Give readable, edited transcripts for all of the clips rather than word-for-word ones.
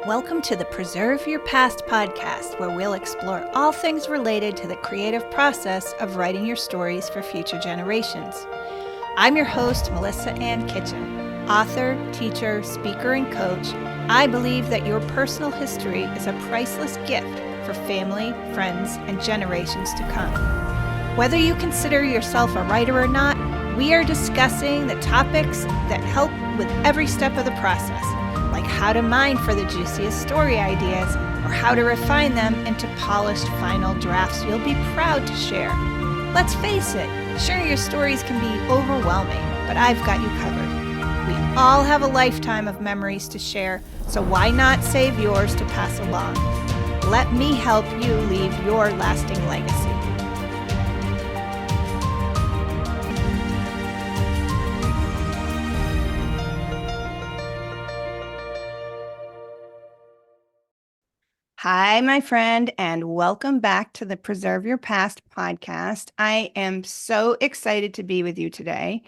Welcome to the Preserve Your Past podcast, where we'll explore all things related to the creative process of writing your stories for future generations. I'm your host, Melissa Ann Kitchen. Author, teacher, speaker, and coach, I believe that your personal history is a priceless gift for family, friends, and generations to come. Whether you consider yourself a writer or not, we are discussing the topics that help with every step of the process, like how to mine for the juiciest story ideas or how to refine them into polished final drafts you'll be proud to share. Let's face it, sharing your stories can be overwhelming, but I've got you covered. We all have a lifetime of memories to share, so why not save yours to pass along? Let me help you leave your lasting legacy. Hi, my friend, and welcome back to the Preserve Your Past podcast. I am so excited to be with you today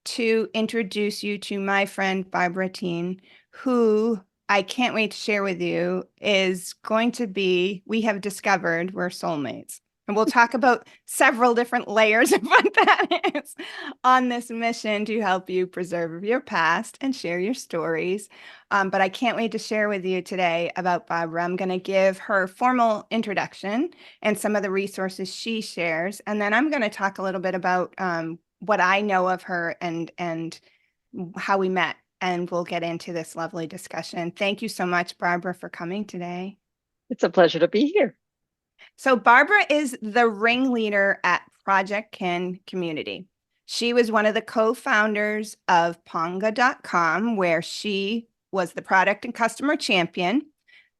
to introduce you to my friend, Barbara Tien, who I can't wait to share with you is going to be, we have discovered we're soulmates. And we'll talk about several different layers of what that is on this mission to help you preserve your past and share your stories. But I can't wait to share with you today about Barbara. I'm going to give her formal introduction and some of the resources she shares. And then I'm going to talk a little bit about what I know of her and how we met. And we'll get into this lovely discussion. Thank you so much, Barbara, for coming today. It's a pleasure to be here. So Barbara is the ringleader at Projectkin community. She was one of the co-founders of Ponga.com, where she was the product and customer champion.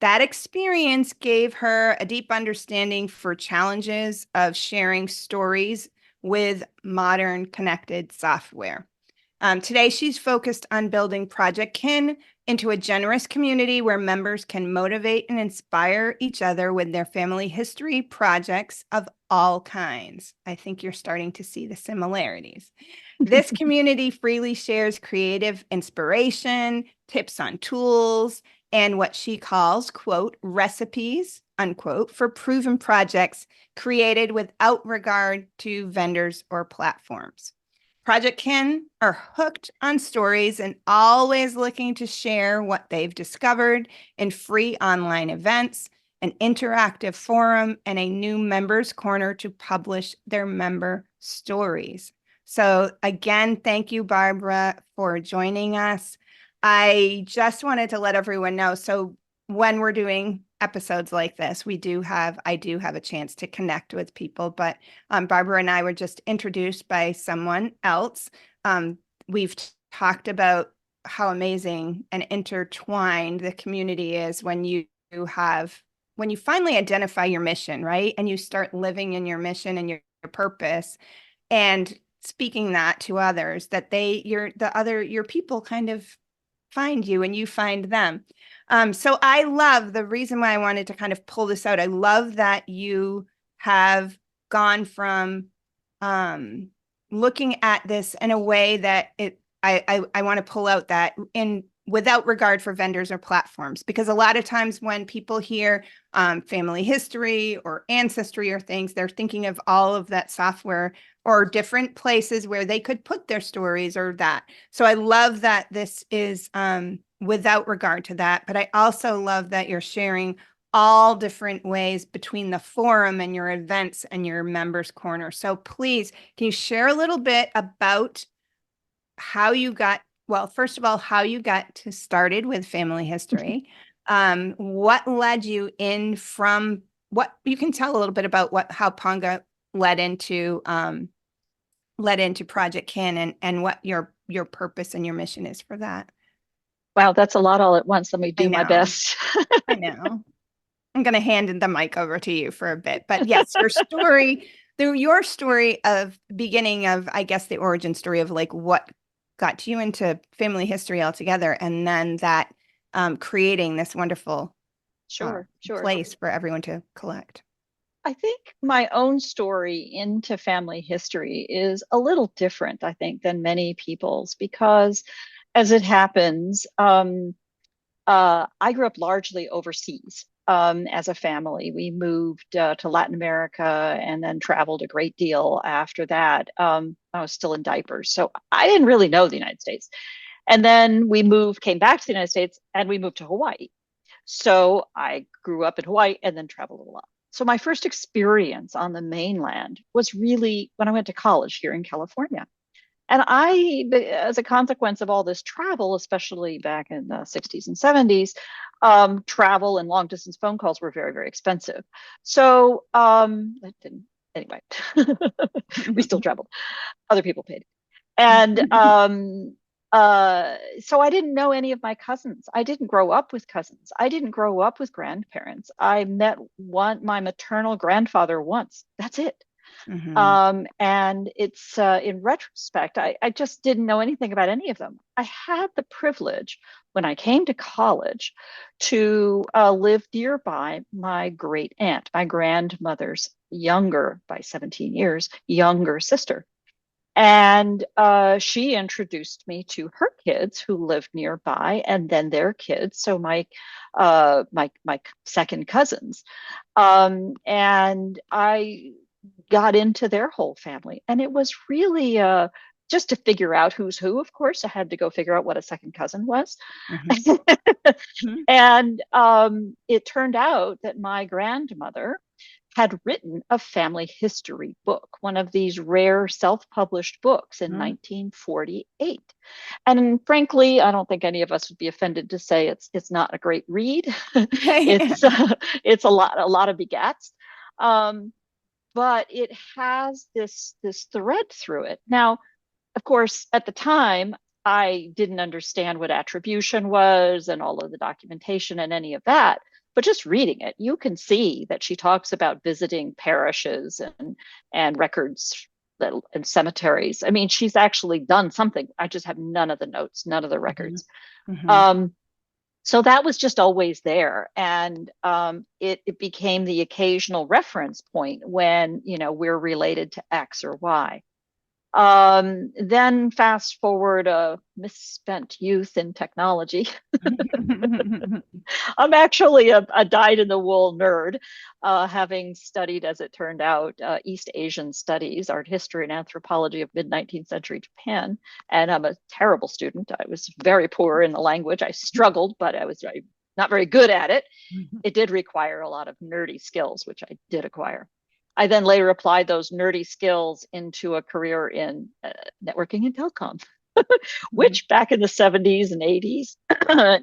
That experience gave her a deep understanding for challenges of sharing stories with modern connected software. Today, she's focused on building Projectkin into a generous community where members can motivate and inspire each other with their family history projects of all kinds. I think you're starting to see the similarities. This community freely shares creative inspiration, tips on tools, and what she calls, quote, recipes, unquote, for proven projects created without regard to vendors or platforms. Projectkin are hooked on stories and always looking to share what they've discovered in free online events, an interactive forum, and a new members corner to publish their member stories. So again, thank you, Barbara, for joining us. I just wanted to let everyone know, so when we're doing episodes like this, I do have a chance to connect with people, but Barbara and I were just introduced by someone else. We've talked about how amazing and intertwined the community is when you finally identify your mission, right? And you start living in your mission and your purpose and speaking that to others, that your people kind of find you and you find them. So I love the reason why I wanted to kind of pull this out. I love that you have gone from looking at this in a way that I want to pull out that without regard for vendors or platforms, because a lot of times when people hear family history or ancestry or things, they're thinking of all of that software or different places where they could put their stories or that. So I love that this is without regard to that, but I also love that you're sharing all different ways between the forum and your events and your members corner. So please, can you share a little bit about how you got, well, first of all, how you got to started with family history, what led you in from, what you can tell a little bit about how Ponga led into Projectkin and what your purpose and your mission is for that. Wow, that's a lot all at once. Let me do my best. I know. I'm going to hand the mic over to you for a bit, but yes, your story of beginning of, I guess, the origin story of like what got you into family history altogether, and then that creating this wonderful place for everyone to collect. I think my own story into family history is a little different, I think, than many people's, because as it happens, I grew up largely overseas. As a family, we moved to Latin America and then traveled a great deal after that. I was still in diapers, so I didn't really know the United States. And then we moved, came back to the United States, and we moved to Hawaii. So I grew up in Hawaii and then traveled a lot. So my first experience on the mainland was really when I went to college here in California. And as a consequence of all this travel, especially back in the 60s and 70s, travel and long distance phone calls were very, very expensive. So that didn't, anyway, we still traveled. Other people paid. And so I didn't know any of my cousins. I didn't grow up with cousins. I didn't grow up with grandparents. I met my maternal grandfather once. That's it. Mhm. And it's in retrospect, I just didn't know anything about any of them. I had the privilege when I came to college to live nearby my great aunt, my grandmother's younger, by 17 years, younger sister. And she introduced me to her kids who lived nearby, and then their kids. So my second cousins, and I got into their whole family, and it was really just to figure out who's who. Of course, I had to go figure out what a second cousin was. Mhm. Mhm. And it turned out that my grandmother had written a family history book, one of these rare self-published books in Mhm. 1948. And frankly, I don't think any of us would be offended to say it's not a great read. it's it's a lot of begats. Um, but it has this thread through it. Now, of course, at the time, I didn't understand what attribution was and all of the documentation and any of that. But just reading it, you can see that she talks about visiting parishes and records and cemeteries. I mean, she's actually done something. I just have none of the notes, none of the Mhm. records. Mhm. Um, so that was just always there, and it became the occasional reference point when we're related to X or Y. Then fast forward a misspent youth in technology. I'm actually a dyed-in-the-wool nerd, having studied, as it turned out, East Asian studies, art history, and anthropology of mid-19th century Japan. And I'm a terrible student. I was very poor in the language. I struggled, but I was not very good at it. It did require a lot of nerdy skills, which I did acquire. I then later applied those nerdy skills into a career in networking and telecom, which back in the 70s and 80s,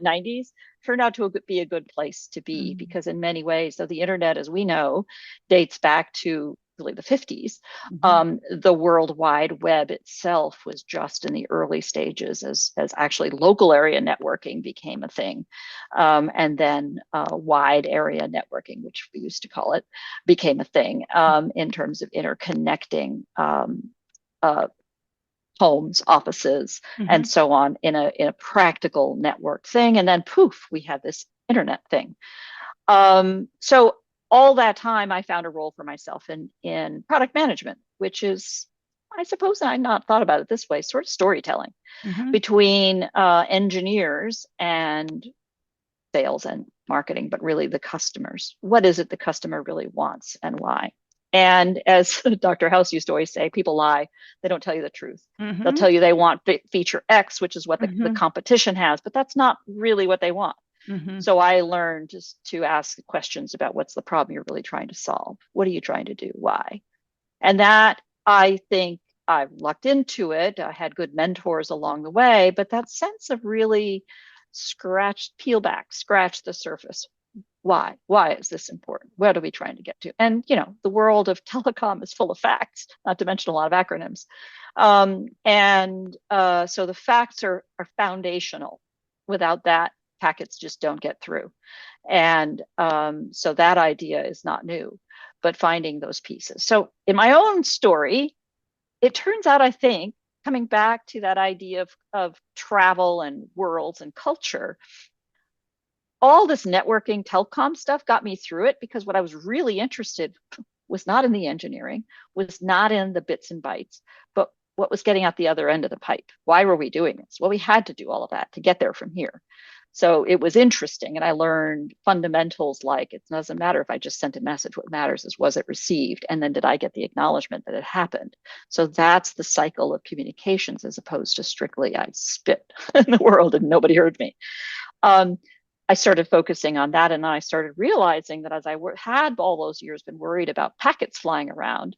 90s, turned out to be a good place to be because in many ways, so the internet, as we know, dates back to really the 50s. Mhm. The World Wide Web itself was just in the early stages as actually local area networking became a thing. And then wide area networking, which we used to call it, became a thing in terms of interconnecting uh, homes, offices, and Mhm. so on in a practical network thing. And then poof, we had this internet thing. So all that time, I found a role for myself in product management, which is, I suppose, I not thought about it this way, sort of storytelling Mhm. between engineers and sales and marketing, but really the customers. What is it the customer really wants and why? And as Dr. House used to always say, people lie. They don't tell you the truth. They'll Mhm. tell you they want feature X, which is what the Mhm. competition has, but that's not really what they want. Mhm. So I learned just to ask questions about what's the problem you're really trying to solve. What are you trying to do? Why? And that, I think, I've lucked into it. I had good mentors along the way, but that sense of really peel back, scratch the surface. Why? Why is this important? What are we trying to get to? And, the world of telecom is full of facts, not to mention a lot of acronyms. So the facts are foundational. Without that, packets just don't get through. And so that idea is not new, but finding those pieces. So in my own story, it turns out, I think, coming back to that idea of travel and worlds and culture, all this networking telecom stuff got me through it because what I was really interested was not in the engineering, was not in the bits and bytes, but what was getting out the other end of the pipe. Why were we doing this? Well, we had to do all of that to get there from here. So it was interesting. And I learned fundamentals like it doesn't matter if I just sent a message. What matters is, was it received? And then did I get the acknowledgement that it happened? So that's the cycle of communications, as opposed to strictly I spit in the world and nobody heard me. Um, I started focusing on that. And then I started realizing that as I had all those years been worried about packets flying around,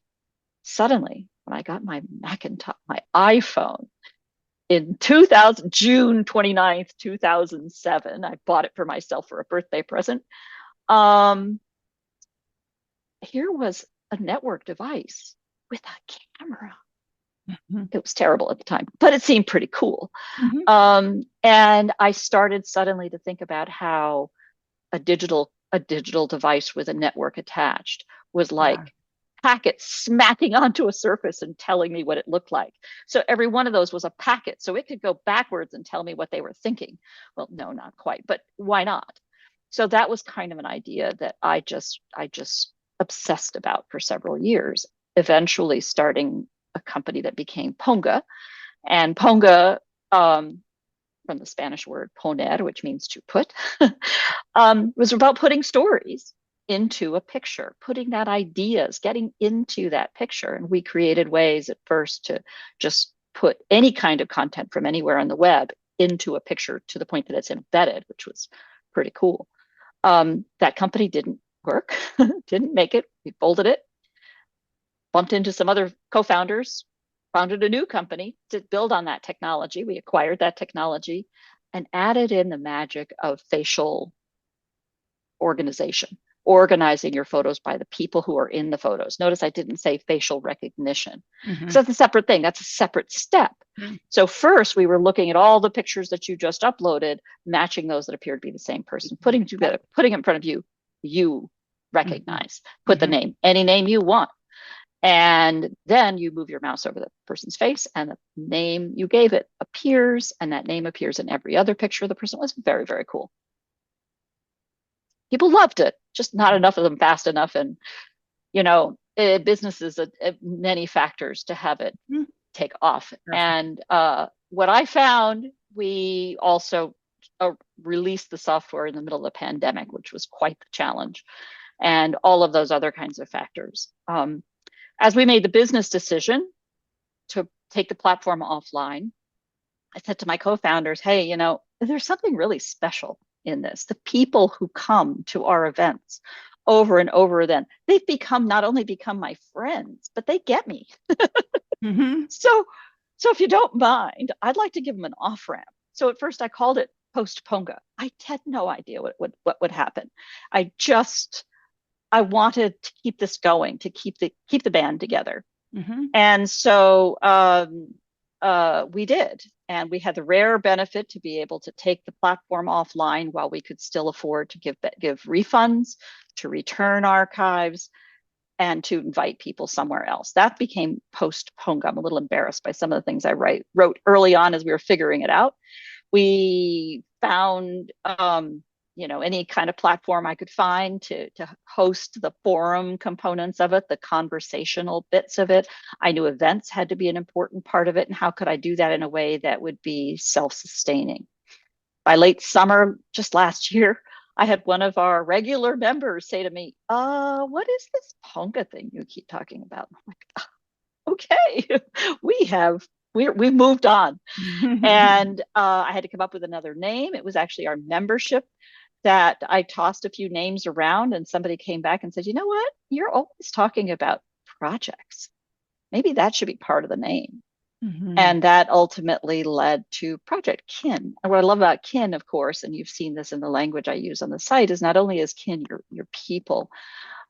suddenly when I got my Macintosh, my iPhone, in 2000, June 29th, 2007, I bought it for myself for a birthday present. Um, Here was a network device with a camera. Mhm. It was terrible at the time, but it seemed pretty cool. Mhm. And I started suddenly to think about how a digital device with a network attached was Yeah. like packet smacking onto a surface and telling me what it looked like. So every one of those was a packet. So it could go backwards and tell me what they were thinking. Well, no, not quite, but why not? So that was kind of an idea that I just obsessed about for several years, eventually starting a company that became Ponga. And Ponga, from the Spanish word poner, which means to put, was about putting stories into a picture, putting that ideas, getting into that picture. And we created ways at first to just put any kind of content from anywhere on the web into a picture to the point that it's embedded, which was pretty cool. That company didn't work, didn't make it. We folded it, bumped into some other co-founders, founded a new company to build on that technology. We acquired that technology and added in the magic of facial organization, organizing your photos by the people who are in the photos. Notice I didn't say facial recognition, because Mhm. that's a separate thing. That's a separate step. Mhm. So first we were looking at all the pictures that you just uploaded, matching those that appear to be the same person, putting Yep. together, putting it in front of you, you Mhm. recognize, put the Mhm. name, any name you want. And then you move your mouse over the person's face and the name you gave it appears, and that name appears in every other picture of the person. It was very, very cool. People loved it, just not Mhm. enough of them fast enough. And, business is many factors to have it Mhm. take off. Perfect. And what I found, we also released the software in the middle of the pandemic, which was quite the challenge, and all of those other kinds of factors. As we made the business decision to take the platform offline, I said to my co-founders, hey, there's something really special in this. The people who come to our events over and over, then they've become not only become my friends, but they get me. Mhm. So, so if you don't mind, I'd like to give them an off ramp. So at first I called it post Ponga. I had no idea what would happen. I wanted to keep this going, to keep the band together. Mhm. And so we did. And we had the rare benefit to be able to take the platform offline while we could still afford to give refunds, to return archives, and to invite people somewhere else. That became post Ponga. I'm a little embarrassed by some of the things I wrote early on as we were figuring it out. We found any kind of platform I could find to host the forum components of it, the conversational bits of it. I knew events had to be an important part of it, and how could I do that in a way that would be self-sustaining? By late summer, just last year, I had one of our regular members say to me, what is this Ponga thing you keep talking about? I'm like, okay, we've moved on. And I had to come up with another name. It was actually our membership that I tossed a few names around, and somebody came back and said, you know what? You're always talking about projects. Maybe that should be part of the name. Mhm. And that ultimately led to Projectkin. And what I love about kin, of course, and you've seen this in the language I use on the site, is not only is kin your people,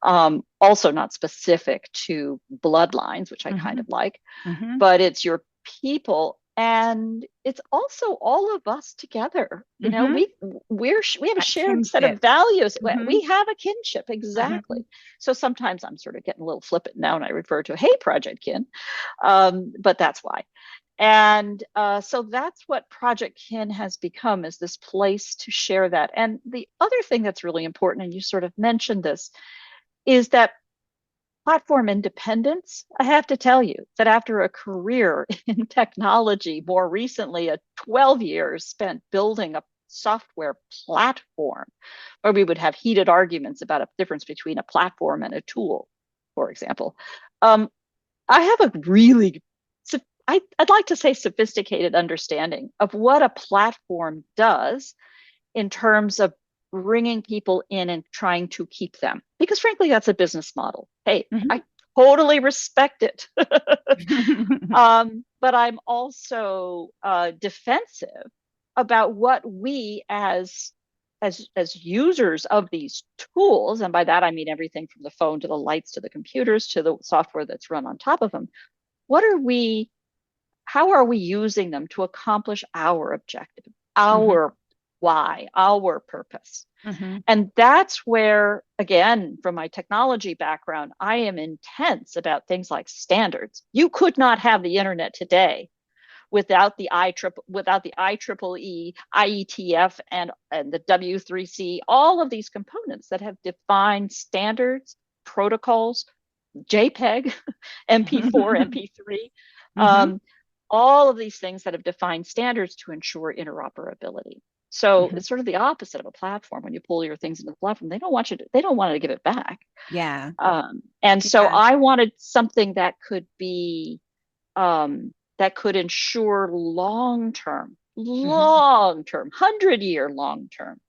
also not specific to bloodlines, which I kind of Mhm. like, Mhm. but it's your people, and it's also all of us together. Mhm. We have a That shared set kinship. of values. We Mhm. have a kinship, exactly. Mhm. So sometimes I'm sort of getting a little flippant now, and I refer to, hey, Project Kin, but that's why. And so that's what Project Kin has become, is this place to share that. And the other thing that's really important, and you sort of mentioned this, is that platform independence. I have to tell you that after a career in technology, more recently, 12 years spent building a software platform, or we would have heated arguments about a difference between a platform and a tool, for example. Um, I have a really, I'd like to say sophisticated understanding of what a platform does in terms of bringing people in and trying to keep them. Because frankly, that's a business model. Hey, I totally respect it. But I'm also defensive about what we as users of these tools, and by that I mean everything from the phone to the lights to the computers to the software that's run on top of them. What are we? How are we using them to accomplish our objective, our why, our purpose? And that's where, again, from my technology background, I am intense about things like standards. You could not have the internet today without the IEEE, IETF, and the W3C, all of these components that have defined standards, protocols, JPEG, MP4, MP3, all of these things that have defined standards to ensure interoperability. So it's sort of the opposite of a platform. When you pull your things into the platform, they don't want to give it back. Yeah. And so I wanted something that could be that could ensure long-term, 100-year long-term,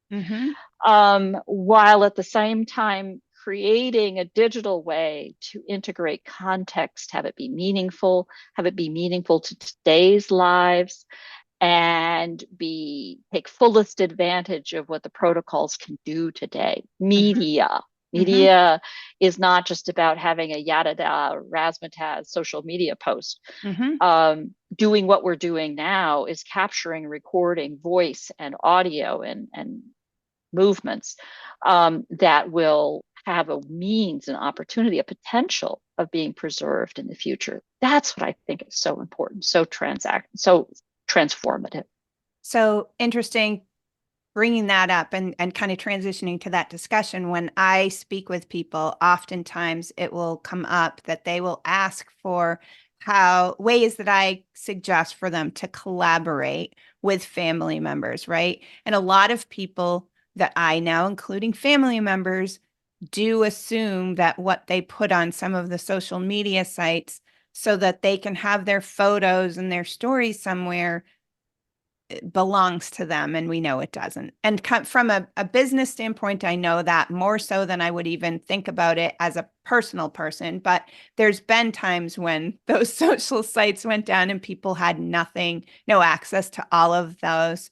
while at the same time creating a digital way to integrate context, have it be meaningful to today's lives, and take fullest advantage of what the protocols can do today. Media is not just about having a yada razzmatazz social media post. Doing what we're doing now is capturing, recording voice and audio and movements that will have a means, an opportunity, a potential of being preserved in the future. That's what I think is so important, so transformative. So interesting bringing that up and kind of transitioning to that discussion. When I speak with people, oftentimes it will come up that they will ask for ways that I suggest for them to collaborate with family members, right? And a lot of people that I know, including family members, do assume that what they put on some of the social media sites so that they can have their photos and their stories somewhere belongs to them, and we know it doesn't. And from a business standpoint, I know that more so than I would even think about it as a personal person. But there's been times when those social sites went down and people had no access to all of those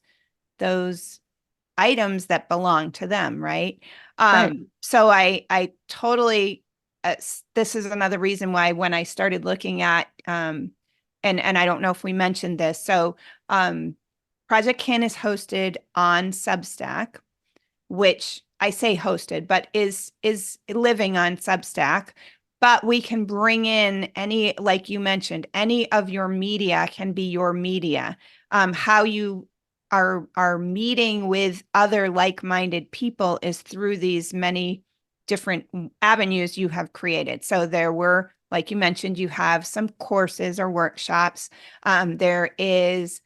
items that belong to them, right? So I totally this is another reason why when I started looking at and I don't know if we mentioned this. So Projectkin is hosted on Substack, which I say hosted, but is living on Substack. But we can bring in any, like you mentioned, any of your media can be your media. How you are meeting with other like-minded people is through these many different avenues you have created. So there were, like you mentioned, you have some courses or workshops. There is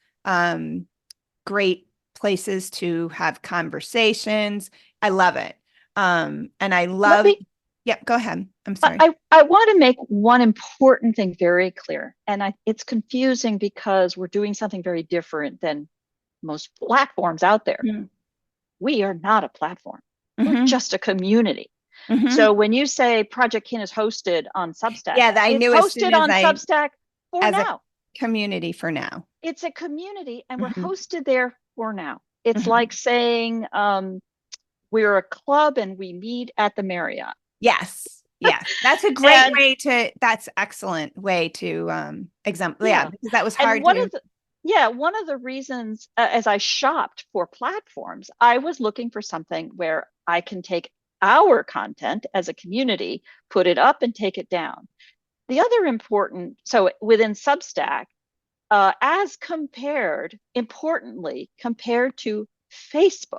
great places to have conversations. I love it. And I love, yeah, go ahead. I'm sorry. I want to make one important thing very clear. And it's confusing because we're doing something very different than most platforms out there. We are not a platform. We're just a community. So when you say Projectkin is hosted on Substack, it's hosted on Substack for now. Community for now. It's a community and we're hosted there for now. It's like saying we're a club and we meet at the Marriott. Yes. That's a great that's excellent way to example. Yeah, because that was hard one of the reasons as I shopped for platforms, I was looking for something where I can take our content as a community, put it up and take it down. The other important, so within Substack, importantly, compared to Facebook,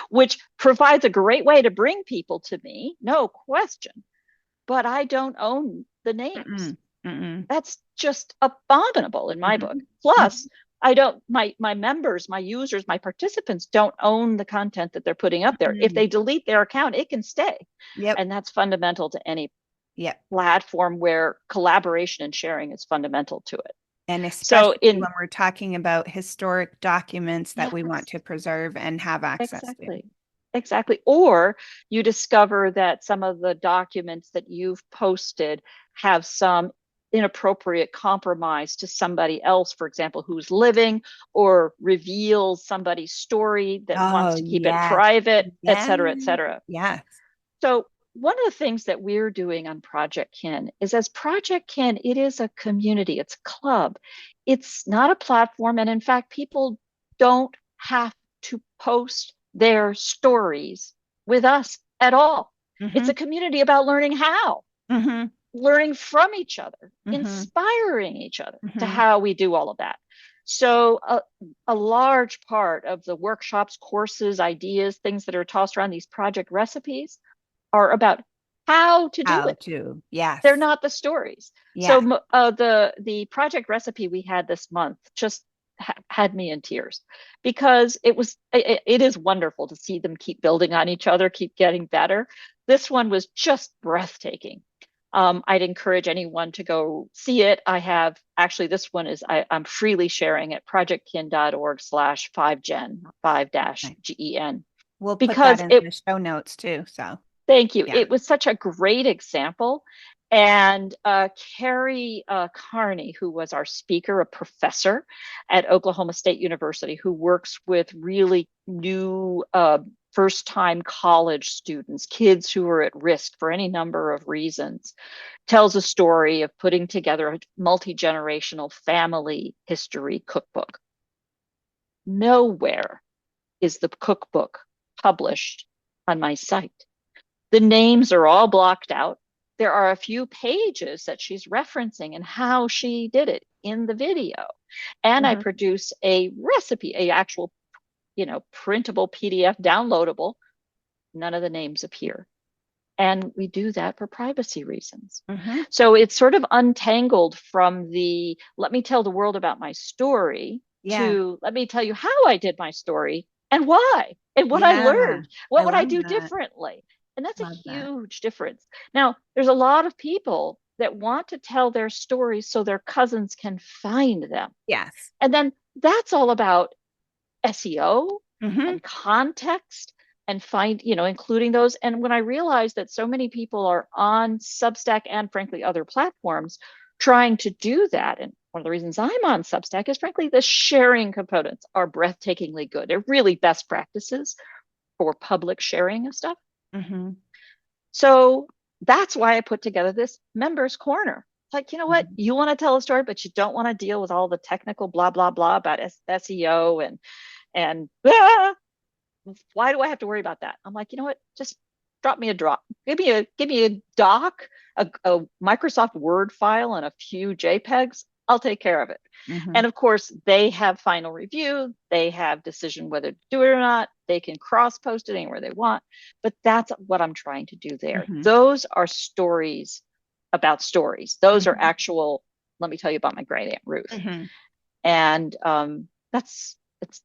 which provides a great way to bring people to me, no question, but I don't own the names. That's just abominable in my book. Plus, I don't, my members, my users, my participants don't own the content that they're putting up there. If Mm. they delete their account, it can stay. Yep. And that's fundamental to any Yep. platform where collaboration and sharing is fundamental to it. And So especially in when we're talking about historic documents that we want yes, to preserve and have access to. exactly. Exactly. Or you discover that some of the documents that you've posted have some inappropriate compromise to somebody else, for example, who's living, or reveals somebody's story that Oh, wants to keep it yes. private, et Yes. cetera, et cetera. Yes. So one of the things that we're doing on Projectkin is, as Projectkin, it is a community, it's a club. It's not a platform. And in fact, people don't have to post their stories with us at all. It's Mm-hmm. a community about learning how, Mm-hmm. learning from each other, Mm-hmm. inspiring each other to Mm-hmm. how we do all of that. So a large part of the workshops, courses, ideas, things that are tossed around, these project recipes, are about how to do How it. to. They're Yes. not the stories. Yes. So the project recipe we had this month just had me in tears, because it is wonderful to see them keep building on each other, keep getting better. This one was just breathtaking. I'd encourage anyone to go see it. I have actually, this one is, I'm freely sharing at projectkin.org/5gen, 5-GEN, We'll put that because in it, the show notes too. So, thank you. yeah. It was such a great example. And Carrie Carney, who was our speaker, a professor at Oklahoma State University, who works with really new first time college students, kids who are at risk for any number of reasons, tells a story of putting together a multi generational family history cookbook. Nowhere is the cookbook published on my site. The names are all blocked out. There are a few pages that she's referencing and how she did it in the video. And I Mm-hmm. produce a recipe, a actual, printable PDF downloadable. None of the names appear. And we do that for privacy reasons. Mm-hmm. So it's sort of untangled from the let me tell the world about my story Yeah. to let me tell you how I did my story and why and what I Yeah. learned. I What would I love do that. differently? And that's a Love that. huge difference. Now, there's a lot of people that want to tell their stories so their cousins can find them. Yes. And then that's all about SEO Mm-hmm. and context and including those. And when I realized that so many people are on Substack and frankly other platforms trying to do that, and one of the reasons I'm on Substack is frankly the sharing components are breathtakingly good. They're really best practices for public sharing of stuff. Mm-hmm. So that's why I put together this members corner. It's like, you know what? Mm-hmm. You want to tell a story, but you don't want to deal with all the technical blah blah blah about SEO and why do I have to worry about that? I'm like, you know what? Just drop me a drop. Give me a doc, a Microsoft Word file, and a few JPEGs. I'll take care of it. Mm-hmm. And of course, they have final review. They have decision whether to do it or not. They can cross post it anywhere they want. But that's what I'm trying to do there. Mm-hmm. Those are stories about stories. Those are Mm-hmm. actual. Let me tell you about my great aunt Ruth. Mm-hmm. And that's it's.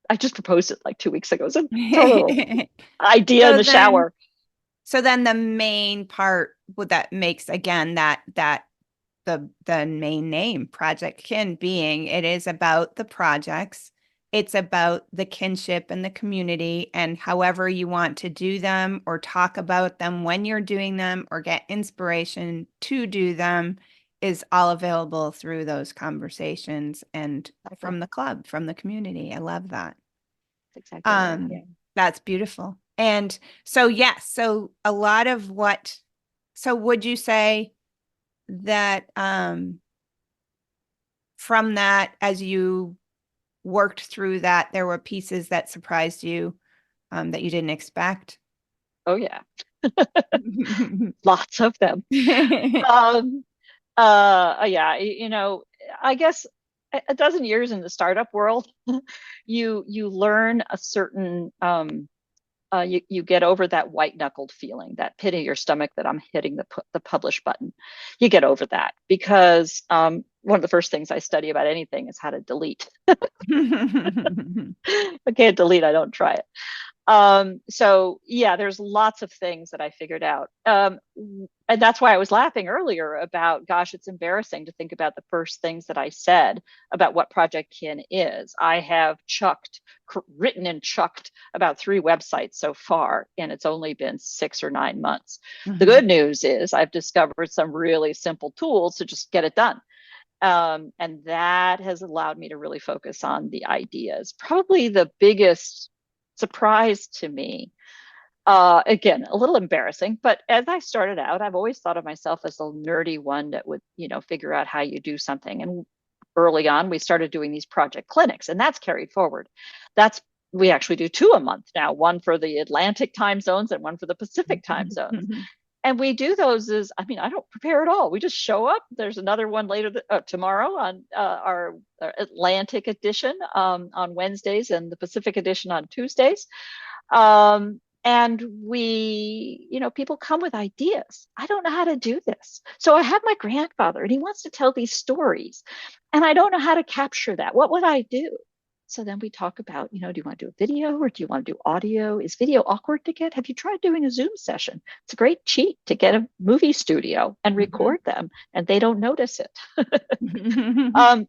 I just proposed it like 2 weeks ago. It's a total idea in So the then, shower. so then the main part what that makes again that the main name Project Kin being it is about the projects. It's about the kinship and the community and however you want to do them or talk about them when you're doing them or get inspiration to do them is all available through those conversations and Exactly. from the club, from the community. I love that. That's exactly right. Um, Yeah. that's beautiful. And so, yes, so a lot of what, so would you say that from that, as you worked through that, there were pieces that surprised you that you didn't expect? Oh yeah. Lots of them. Um, yeah, I guess a dozen years in the startup world, you learn a certain you get over that white knuckled feeling, that pit in your stomach that I'm hitting the publish button. You get over that because one of the first things I study about anything is how to delete. If I can't delete, I don't try it. So yeah, there's lots of things that I figured out. And that's why I was laughing earlier about, gosh, it's embarrassing to think about the first things that I said about what Projectkin is. I have written and chucked about 3 websites so far, and it's only been 6 or 9 months. The good news is I've discovered some really simple tools to just get it done. And that has allowed me to really focus on the ideas. Probably the biggest surprise to me, again, a little embarrassing, but as I started out, I've always thought of myself as the nerdy one that would, figure out how you do something. And early on, we started doing these project clinics, and that's carried forward. We actually do 2 a month now, one for the Atlantic time zones and one for the Pacific time zones. And we do those I don't prepare at all. We just show up. There's another one tomorrow on our Atlantic edition on Wednesdays, and the Pacific edition on Tuesdays. And people come with ideas. I don't know how to do this. So I have my grandfather, and he wants to tell these stories, and I don't know how to capture that. What would I do? So then we talk about, do you want to do a video or do you want to do audio? Is video awkward to get? Have you tried doing a Zoom session? It's a great cheat to get a movie studio and record them, and they don't notice it,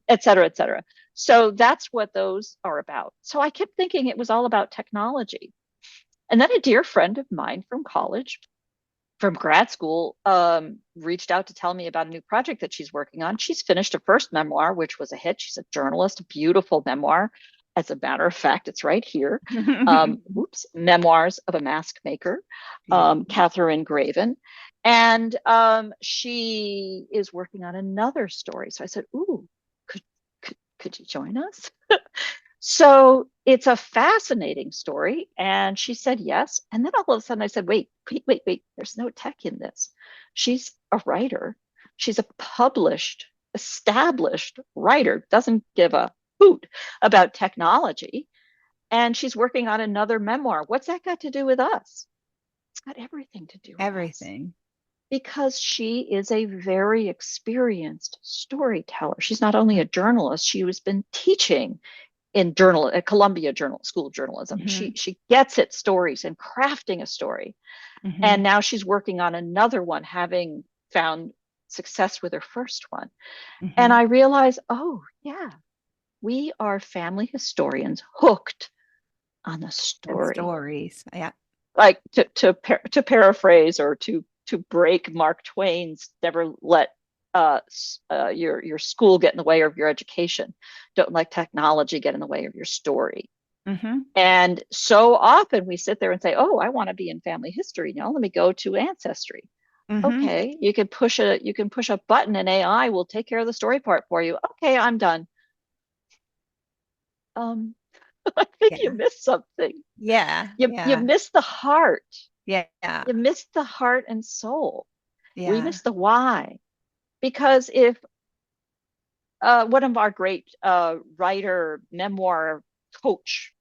et cetera, et cetera. So that's what those are about. So I kept thinking it was all about technology. And then a dear friend of mine from college, from grad school, reached out to tell me about a new project that she's working on. She's finished a first memoir, which was a hit. She's a journalist, a beautiful memoir. As a matter of fact, it's right here. Memoirs of a Mask Maker, Catherine Graven. And she is working on another story. So I said, ooh, could you join us? So it's a fascinating story. And she said yes. And then all of a sudden I said, wait, there's no tech in this. She's a writer. She's a published, established writer, doesn't give a hoot about technology. And she's working on another memoir. What's that got to do with us? It's got everything to do with Everything. us. Because she is a very experienced storyteller. She's not only a journalist, she has been teaching in at Columbia School of Journalism. She gets at stories and crafting a story. And now she's working on another one, having found success with her first one. And I realized, oh yeah, we are family historians hooked on the story. Stories. Yeah. Like to paraphrase, or to break Mark Twain's never let your school get in the way of your education. Don't let technology get in the way of your story. And so often we sit there and say, oh, I want to be in family history now. Let me go to Ancestry. Okay, you can push a button and AI will take care of the story part for you. Okay, I'm done. I think you missed something. Yeah. You missed the heart. Yeah. You missed the heart and soul. Yeah. We missed the why. Because if one of our great writer, memoir coach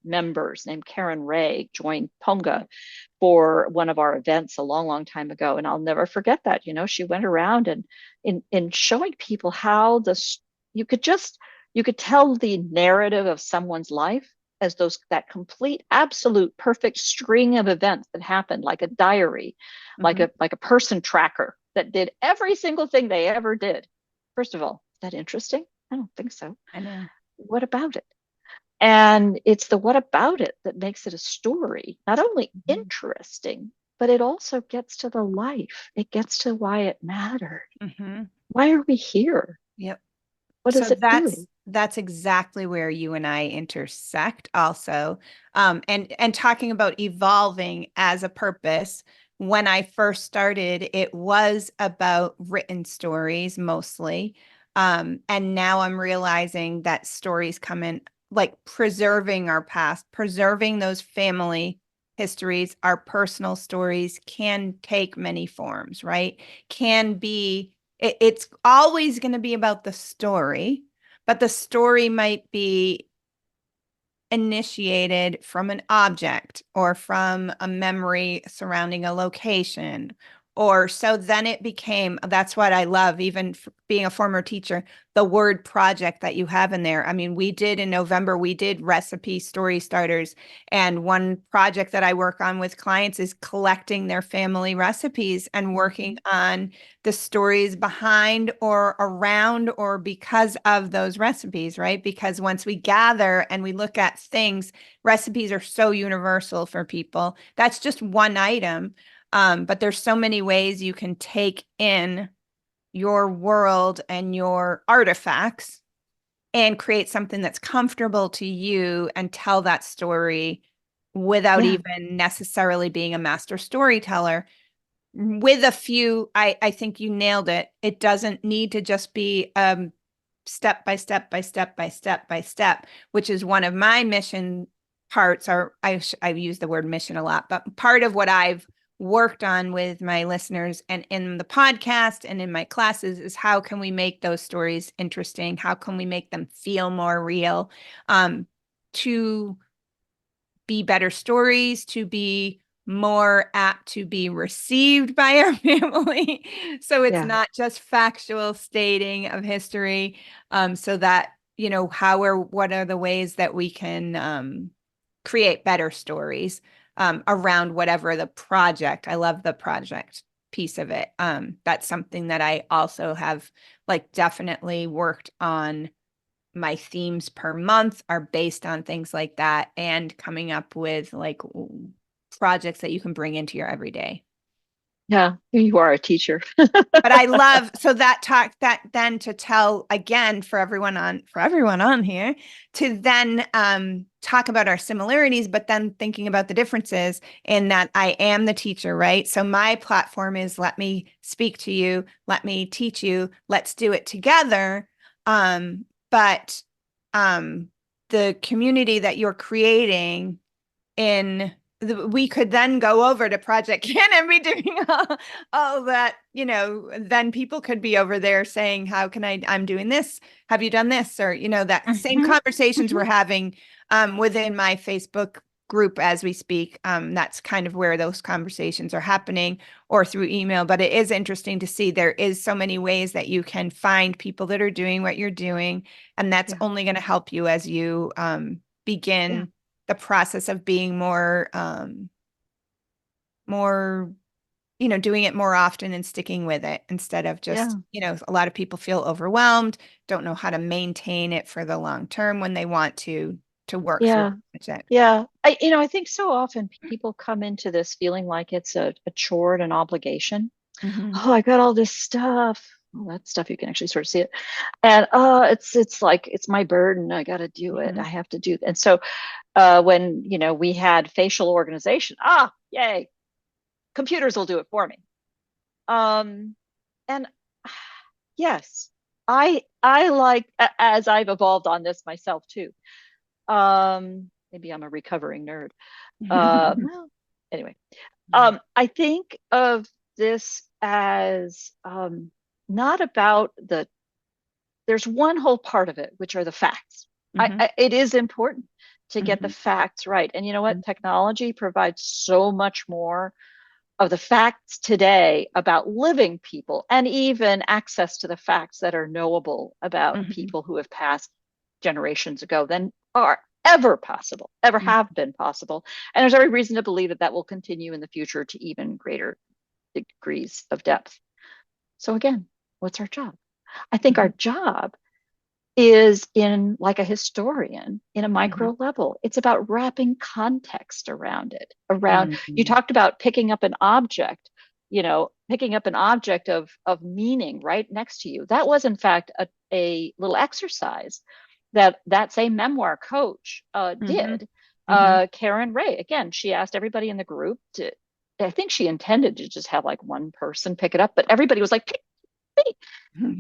members named Karen Ray joined Ponga for one of our events a long, long time ago. And I'll never forget that. She went around and in showing people how you could tell the narrative of someone's life as that complete, absolute, perfect string of events that happened, like a diary, like a person tracker that did every single thing they ever did. First of all, is that interesting? I don't think so. I know. What about it? And it's the what about it that makes it a story, not only interesting, but it also gets to the life. It gets to why it mattered. Why are we here? Yep. What does it do? That's exactly where you and I intersect also. And talking about evolving as a purpose, when I first started, it was about written stories mostly. And now I'm realizing that stories come in, like preserving our past, preserving those family histories, our personal stories can take many forms, right? It's always going to be about the story, but the story might be initiated from an object or from a memory surrounding a location Or so then it became, that's what I love, even being a former teacher, the word project that you have in there. I mean, we did in November, we did recipe story starters. And one project that I work on with clients is collecting their family recipes and working on the stories behind or around or because of those recipes, right? Because once we gather and we look at things, recipes are so universal for people. That's just one item. But there's so many ways you can take in your world and your artifacts and create something that's comfortable to you and tell that story without Yeah. even necessarily being a master storyteller. With a few, I think you nailed it. It doesn't need to just be step by step by step by step by step, which is one of my mission parts. Or I've used the word mission a lot, but part of what I've worked on with my listeners and in the podcast and in my classes is how can we make those stories interesting? How can we make them feel more real? To be better stories, to be more apt to be received by our family. So it's Yeah. not just factual stating of history. So that, what are the ways that we can create better stories around whatever the project. I love the project piece of it. That's something that I also have like definitely worked on. My themes per month are based on things like that and coming up with like projects that you can bring into your everyday. Yeah. You are a teacher. But I love so that talk that then to tell again for everyone on here to then talk about our similarities, but then thinking about the differences in that I am the teacher, right? So my platform is let me speak to you, let me teach you, let's do it together. But the community that you're creating in we could then go over to Projectkin and be doing all that, then people could be over there saying, how can I'm doing this. Have you done this? Or, that same Mhm. conversations we're Mhm. having within my Facebook group as we speak. That's kind of where those conversations are happening or through email. But it is interesting to see there is so many ways that you can find people that are doing what you're doing. And that's Yeah. only going to help you as you Yeah. begin the process of being more doing it more often and sticking with it instead of just Yeah. a lot of people feel overwhelmed, don't know how to maintain it for the long term when they want to work through Yeah. a project. Yeah. I think so often people come into this feeling like it's a chore and an obligation. Hmm. Oh, I got all this stuff. Well, that stuff you can actually sort of see it. And it's like it's my burden. I got to do it. I Hmm. have to do. And so when we had facial organization, yay, computers will do it for me. Um, and yes, I like as I've evolved on this myself too. Maybe I'm a recovering nerd. Well, anyway, I think of this as not about there's one whole part of it, which are the facts. Hmm. It is important to get the Hmm. facts right. And you know what? Technology provides so much more of the facts today about living people and even access to the facts that are knowable about Hmm. people who have passed generations ago than are ever possible, ever Hmm. have been possible. And there's every reason to believe that that will continue in the future to even greater degrees of depth. So, again, what's our job? I think our Hmm. job is in like a historian in a Hmm. micro level. It's about wrapping context around it. Around you Hmm. talked about picking up an object, picking up an object of meaning right next to you. That was in fact a little exercise that same memoir coach Hmm. did. Hmm. Karen Ray, again, she asked everybody in the group to. I think she intended to just have like one person pick it up, but everybody was like, pick,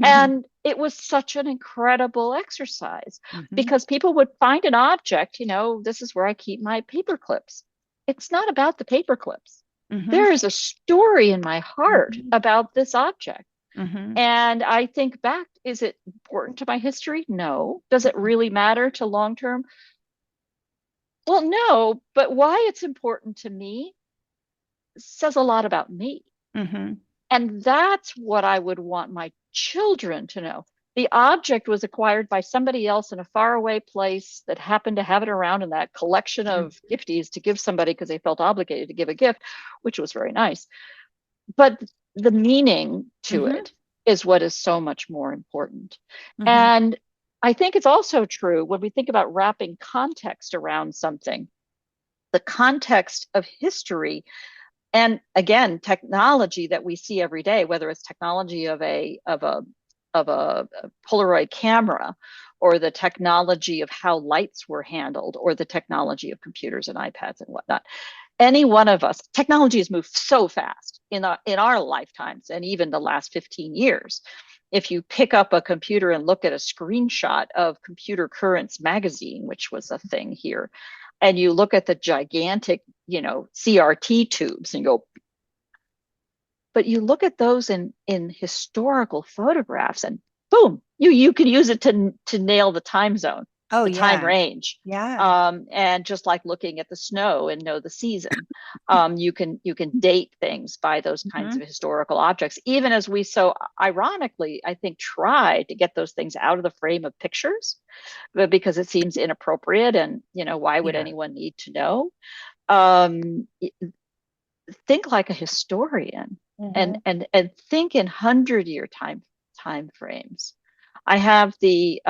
and it was such an incredible exercise Hmm. because people would find an object, this is where I keep my paper clips. It's not about the paper clips. Hmm. There is a story in my heart Hmm. about this object. Hmm. And I think back, is it important to my history? No. Does it really matter to long term? Well, no, but why it's important to me says a lot about me. Mm-hmm. And that's what I would want my children to know. The object was acquired by somebody else in a faraway place that happened to have it around in that collection of gifties to give somebody because they felt obligated to give a gift, which was very nice. But the meaning to Mm-hmm. it is what is so much more important. Mm-hmm. And I think it's also true when we think about wrapping context around something, the context of history and again technology that we see every day, whether it's technology of a Polaroid camera or the technology of how lights were handled or the technology of computers and iPads and whatnot. Any one of us, technology has moved so fast in our lifetimes and even the last 15 years. If you pick up a computer and look at a screenshot of Computer Currents magazine, which was a thing here, and you look at the gigantic, CRT tubes and go, but you look at those in historical photographs and boom, you can use it to nail the time zone, Oh, the time yeah. range. Yeah. And just like looking at the snow and know the season, you can date things by those kinds Mm-hmm. of historical objects, even as we so ironically, I think, try to get those things out of the frame of pictures, but because it seems inappropriate and why would Yeah. anyone need to know? Um, think like a historian and Mm-hmm. think in 100-year time frames. I have the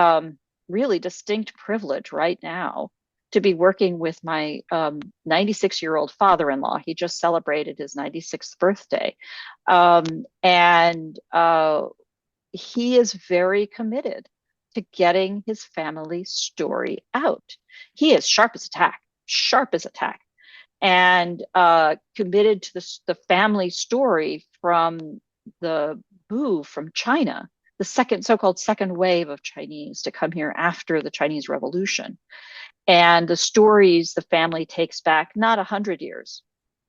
really distinct privilege right now to be working with my 96-year-old father-in-law. He just celebrated his 96th birthday, and he is very committed to getting his family story out. He is sharp as a tack, and committed to the family story from the from China, the so-called second wave of Chinese to come here after the Chinese Revolution. And the stories the family takes back, not 100 years,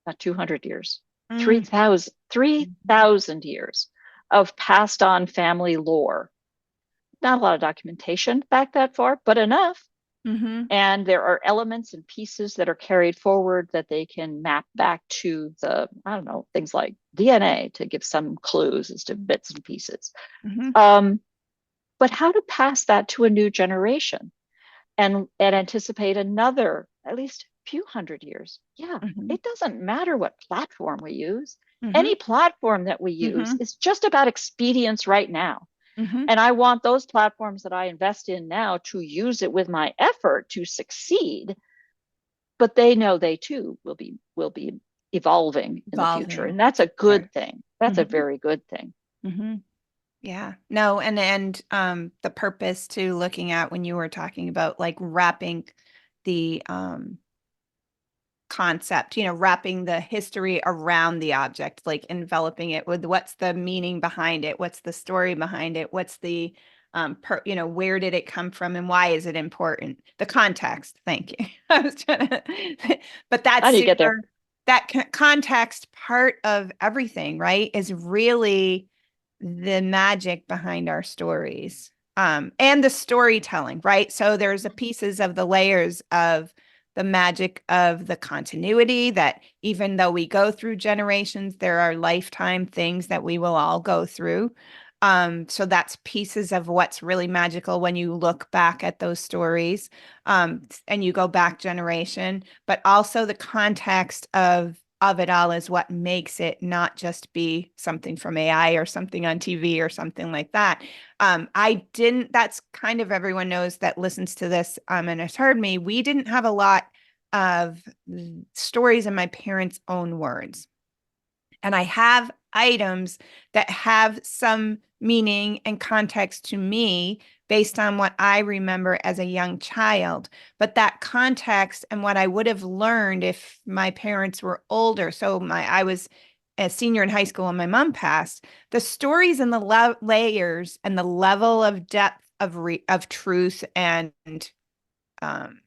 not 200 years, Mm. 3,000 years of passed on family lore. Not a lot of documentation back that far, but enough. Mm-hmm. And there are elements and pieces that are carried forward that they can map back to I don't know, things like DNA to give some clues as to bits and pieces. Mm-hmm. Um, but how to pass that to a new generation and anticipate another at least few hundred years? Yeah, Mm-hmm. it doesn't matter what platform we use. Mm-hmm. Any platform that we use Mm-hmm. is just about expedience right now. Mm-hmm. And I want those platforms that I invest in now to use it with my effort to succeed, but they know they too will be evolving in the future. Evolving. And that's a Sure. good thing. That's a Mm-hmm. very good thing. Mm-hmm. Yeah. No, and the purpose to looking at when you were talking about like wrapping the concept, wrapping the history around the object, like enveloping it with what's the meaning behind it, what's the story behind it, what's the where did it come from and why is it important? The context. Thank you. I was trying to, but How that's do you get there? super, that context part of everything, right? Is really the magic behind our stories. And the storytelling, right? So there's the pieces of the layers of the magic of the continuity that even though we go through generations, there are lifetime things that we will all go through. So that's pieces of what's really magical when you look back at those stories, and you go back generation, but also the context of it all is what makes it not just be something from AI or something on TV or something like that. That's kind of everyone knows that listens to this, and has heard me. We didn't have a lot of stories in my parents' own words. And I have items that have some meaning and context to me based on what I remember as a young child. But that context and what I would have learned if my parents were older. So I was a senior in high school when my mom passed. The stories and the layers and the level of depth of truth and um,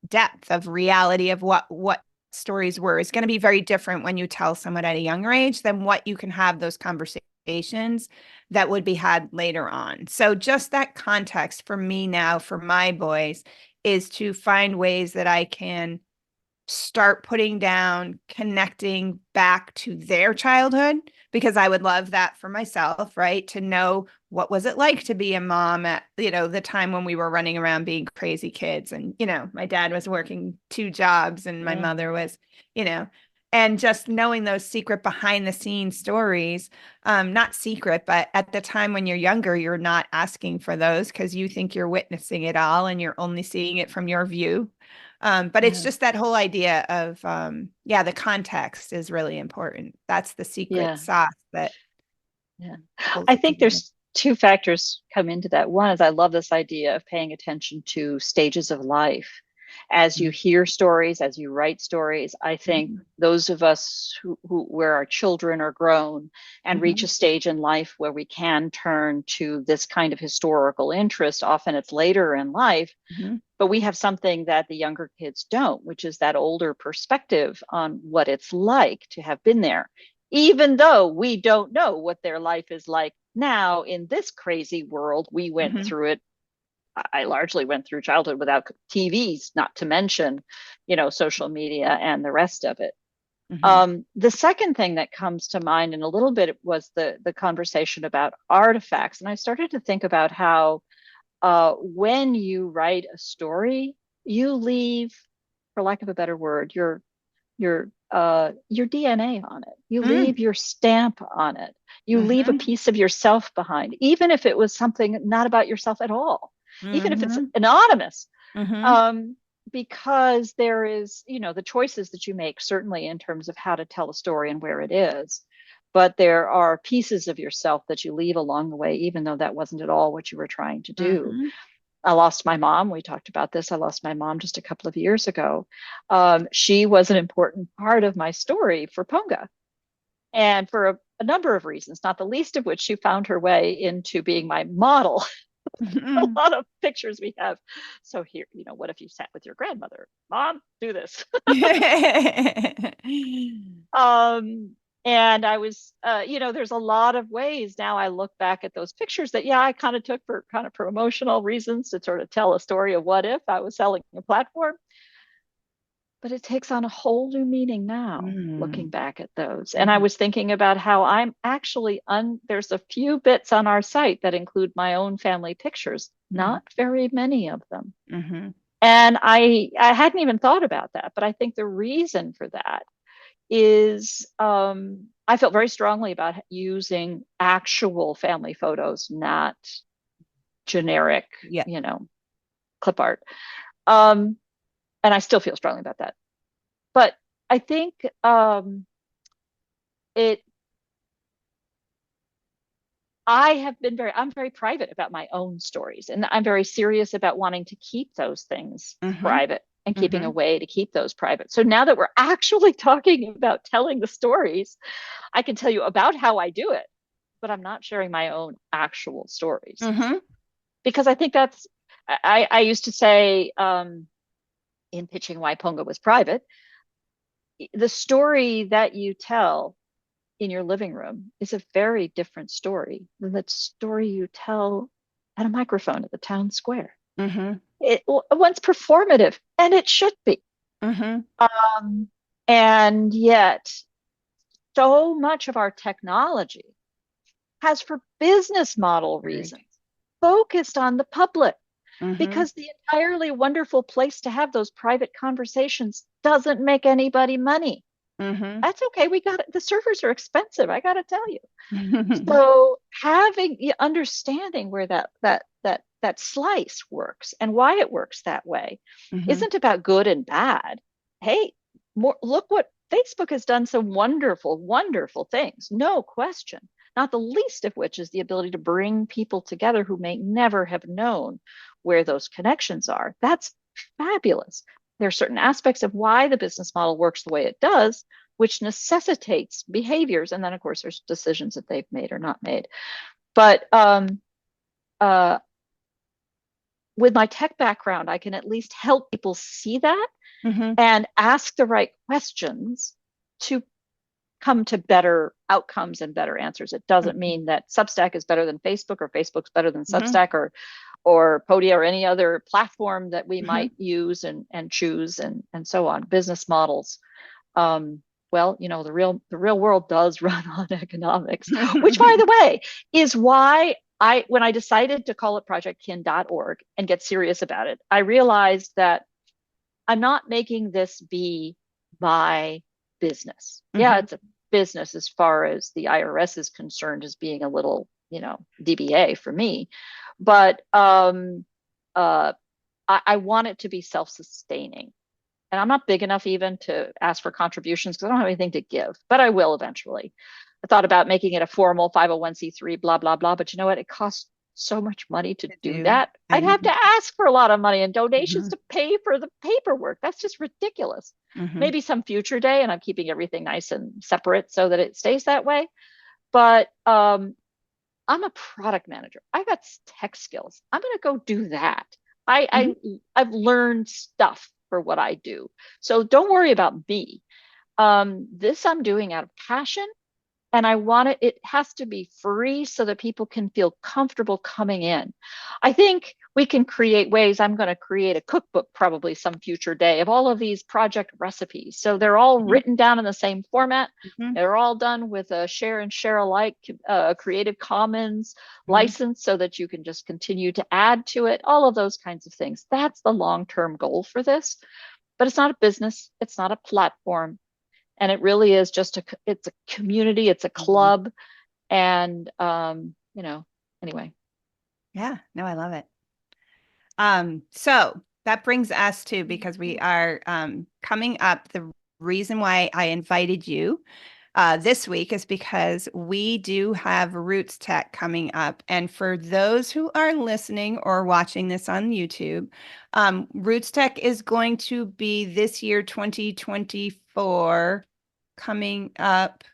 depth of reality of what stories were is going to be very different when you tell someone at a younger age than what you can have those conversations that would be had later on. So just that context for me now for my boys is to find ways that I can start putting down, connecting back to their childhood, because I would love that for myself, right? To know what was it like to be a mom at, the time when we were running around being crazy kids. And, my dad was working two jobs and my Yeah. mother was, you know, and just knowing those secret behind the scenes stories, not secret, but at the time when you're younger, you're not asking for those because you think you're witnessing it all and you're only seeing it from your view. But it's Yeah. just that whole idea of, yeah, the context is really important. That's the secret Yeah. sauce that Yeah. holds I it think together. there's two factors come into that. One is I love this idea of paying attention to stages of life. As you hear stories, as you write stories, I think Mhm. those of us where our children are grown and reach a Mhm. stage in life where we can turn to this kind of historical interest, often it's later in life, Mhm. but we have something that the younger kids don't, which is that older perspective on what it's like to have been there, even though we don't know what their life is like now in this crazy world. We went Mhm. through it. I largely went through childhood without TVs, not to mention, social media and the rest of it. Mhm. The second thing that comes to mind in a little bit was the conversation about artifacts, and I started to think about how when you write a story, you leave, for lack of a better word, your DNA on it. You Mhm. leave your stamp on it. You leave a Mhm. piece of yourself behind, even if it was something not about yourself at all, even if it's Mhm. anonymous. Mhm. Um, because there is, the choices that you make, certainly in terms of how to tell a story and where it is. But there are pieces of yourself that you leave along the way, even though that wasn't at all what you were trying to do. Mhm. I lost my mom. We talked about this. I lost my mom just a couple of years ago. She was an important part of my story for Ponga, and for a number of reasons, not the least of which she found her way into being my model. A Mhm. lot of pictures we have. So here, what if you sat with your grandmother? Mom, do this. um, and I was, there's a lot of ways now I look back at those pictures that, yeah, I kind of took for kind of promotional reasons to sort of tell a story of what if I was selling a platform. But it takes on a whole new meaning now, looking Mhm. back at those. And I Mhm. was thinking about how I'm actually, there's a few bits on our site that include my own family pictures, Mhm. not very many of them. Mhm. And I hadn't even thought about that, but I think the reason for that is I felt very strongly about using actual family photos, not generic, Yeah. clip art. Um, and I still feel strongly about that. But I think it I'm very private about my own stories, and I'm very serious about wanting to keep those things Mhm. private and keeping a Mhm. way to keep those private. So now that we're actually talking about telling the stories, I can tell you about how I do it, but I'm not sharing my own actual stories Mhm. because I think I used to say in pitching why Ponga was private, the story that you tell in your living room is a very different story than the story you tell at a microphone at the town square. Mhm. One's performative, and it should be. Mhm. Um, and yet, so much of our technology has, for business model Right. reasons, focused on the public Mhm. because the entirely wonderful place to have those private conversations doesn't make anybody money. Mhm. That's okay. We got it. The servers are expensive. I got to tell you. Mhm. So having understanding where that slice works and why it works that way Mhm. isn't about good and bad. Hey, look what Facebook has done, some wonderful, wonderful things, no question. Not the least of which is the ability to bring people together who may never have known where those connections are. That's fabulous. There are certain aspects of why the business model works the way it does, which necessitates behaviors. And then, of course, there's decisions that they've made or not made. But uh, with my tech background, I can at least help people see that Mhm. and ask the right questions to come to better outcomes and better answers. It doesn't Mhm. mean that Substack is better than Facebook or Facebook's better than Mhm. Substack, or or Podia or any other platform that we Mhm. might use and choose and so on, business models. Um, well, the real world does run on economics, which, by the way, is why when I decided to call it projectkin.org and get serious about it, I realized that I'm not making this be my business. Yeah, Mhm. it's a business as far as the IRS is concerned, as being a little, DBA for me. But uh, I want it to be self-sustaining. And I'm not big enough even to ask for contributions because I don't have anything to give, but I will eventually. I thought about making it a formal 501c3, blah, blah, blah. But you know what? It costs so much money to To do do. that. I I'd know. have to ask for a lot of money and donations Mhm. to pay for the paperwork. That's just ridiculous. Mhm. Maybe some future day, and I'm keeping everything nice and separate so that it stays that way. But I'm a product manager. I've got tech skills. I'm going to go do that. I, Mhm. I I've learned stuff for what I do. So don't worry about me. This I'm doing out of passion, and I want it has to be free so that people can feel comfortable coming in. I think we can create ways. I'm going to create a cookbook probably some future day of all of these project recipes. So they're all Mhm. written down in the same format. Mhm. They're all done with a share and share alike Creative Commons Mhm. license so that you can just continue to add to it, all of those kinds of things. That's the long-term goal for this. But it's not a business, it's not a platform, and it really is just it's a community, it's a Mhm. club. And anyway. Yeah, no, I love it. So that brings us to, because we are coming up, the reason why I invited you this week is because we do have Roots Tech coming up. And for those who are listening or watching this on YouTube, Roots Tech is going to be this year, 2024, coming up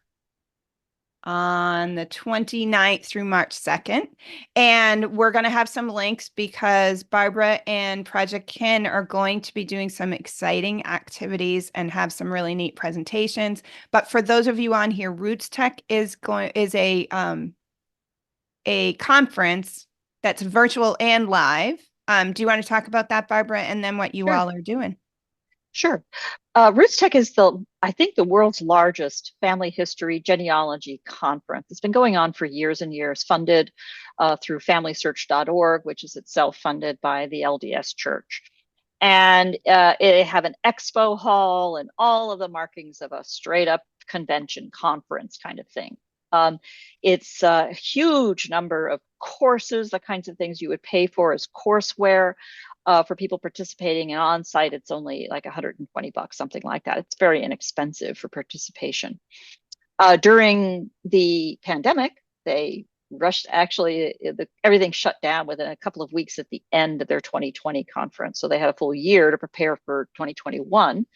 on the 29th through March 2nd. And we're going to have some links because Barbara and Projectkin are going to be doing some exciting activities and have some really neat presentations. But for those of you on here, Roots Tech is a conference that's virtual and live. Do you want to talk about that, Barbara, and then what you Sure. all are doing? Sure. Roots Tech is I think, the world's largest family history genealogy conference. It's been going on for years and years, funded through FamilySearch.org, which is itself funded by the LDS Church. And it have an expo hall and all of the markings of a straight up convention conference kind of thing. Um, it's a huge number of courses, the kinds of things you would pay for as courseware. For people participating, and on site, it's only like $120, something like that. It's very inexpensive for participation. During the pandemic, they rushed, actually, everything shut down within a couple of weeks at the end of their 2020 conference. So they had a full year to prepare for 2021.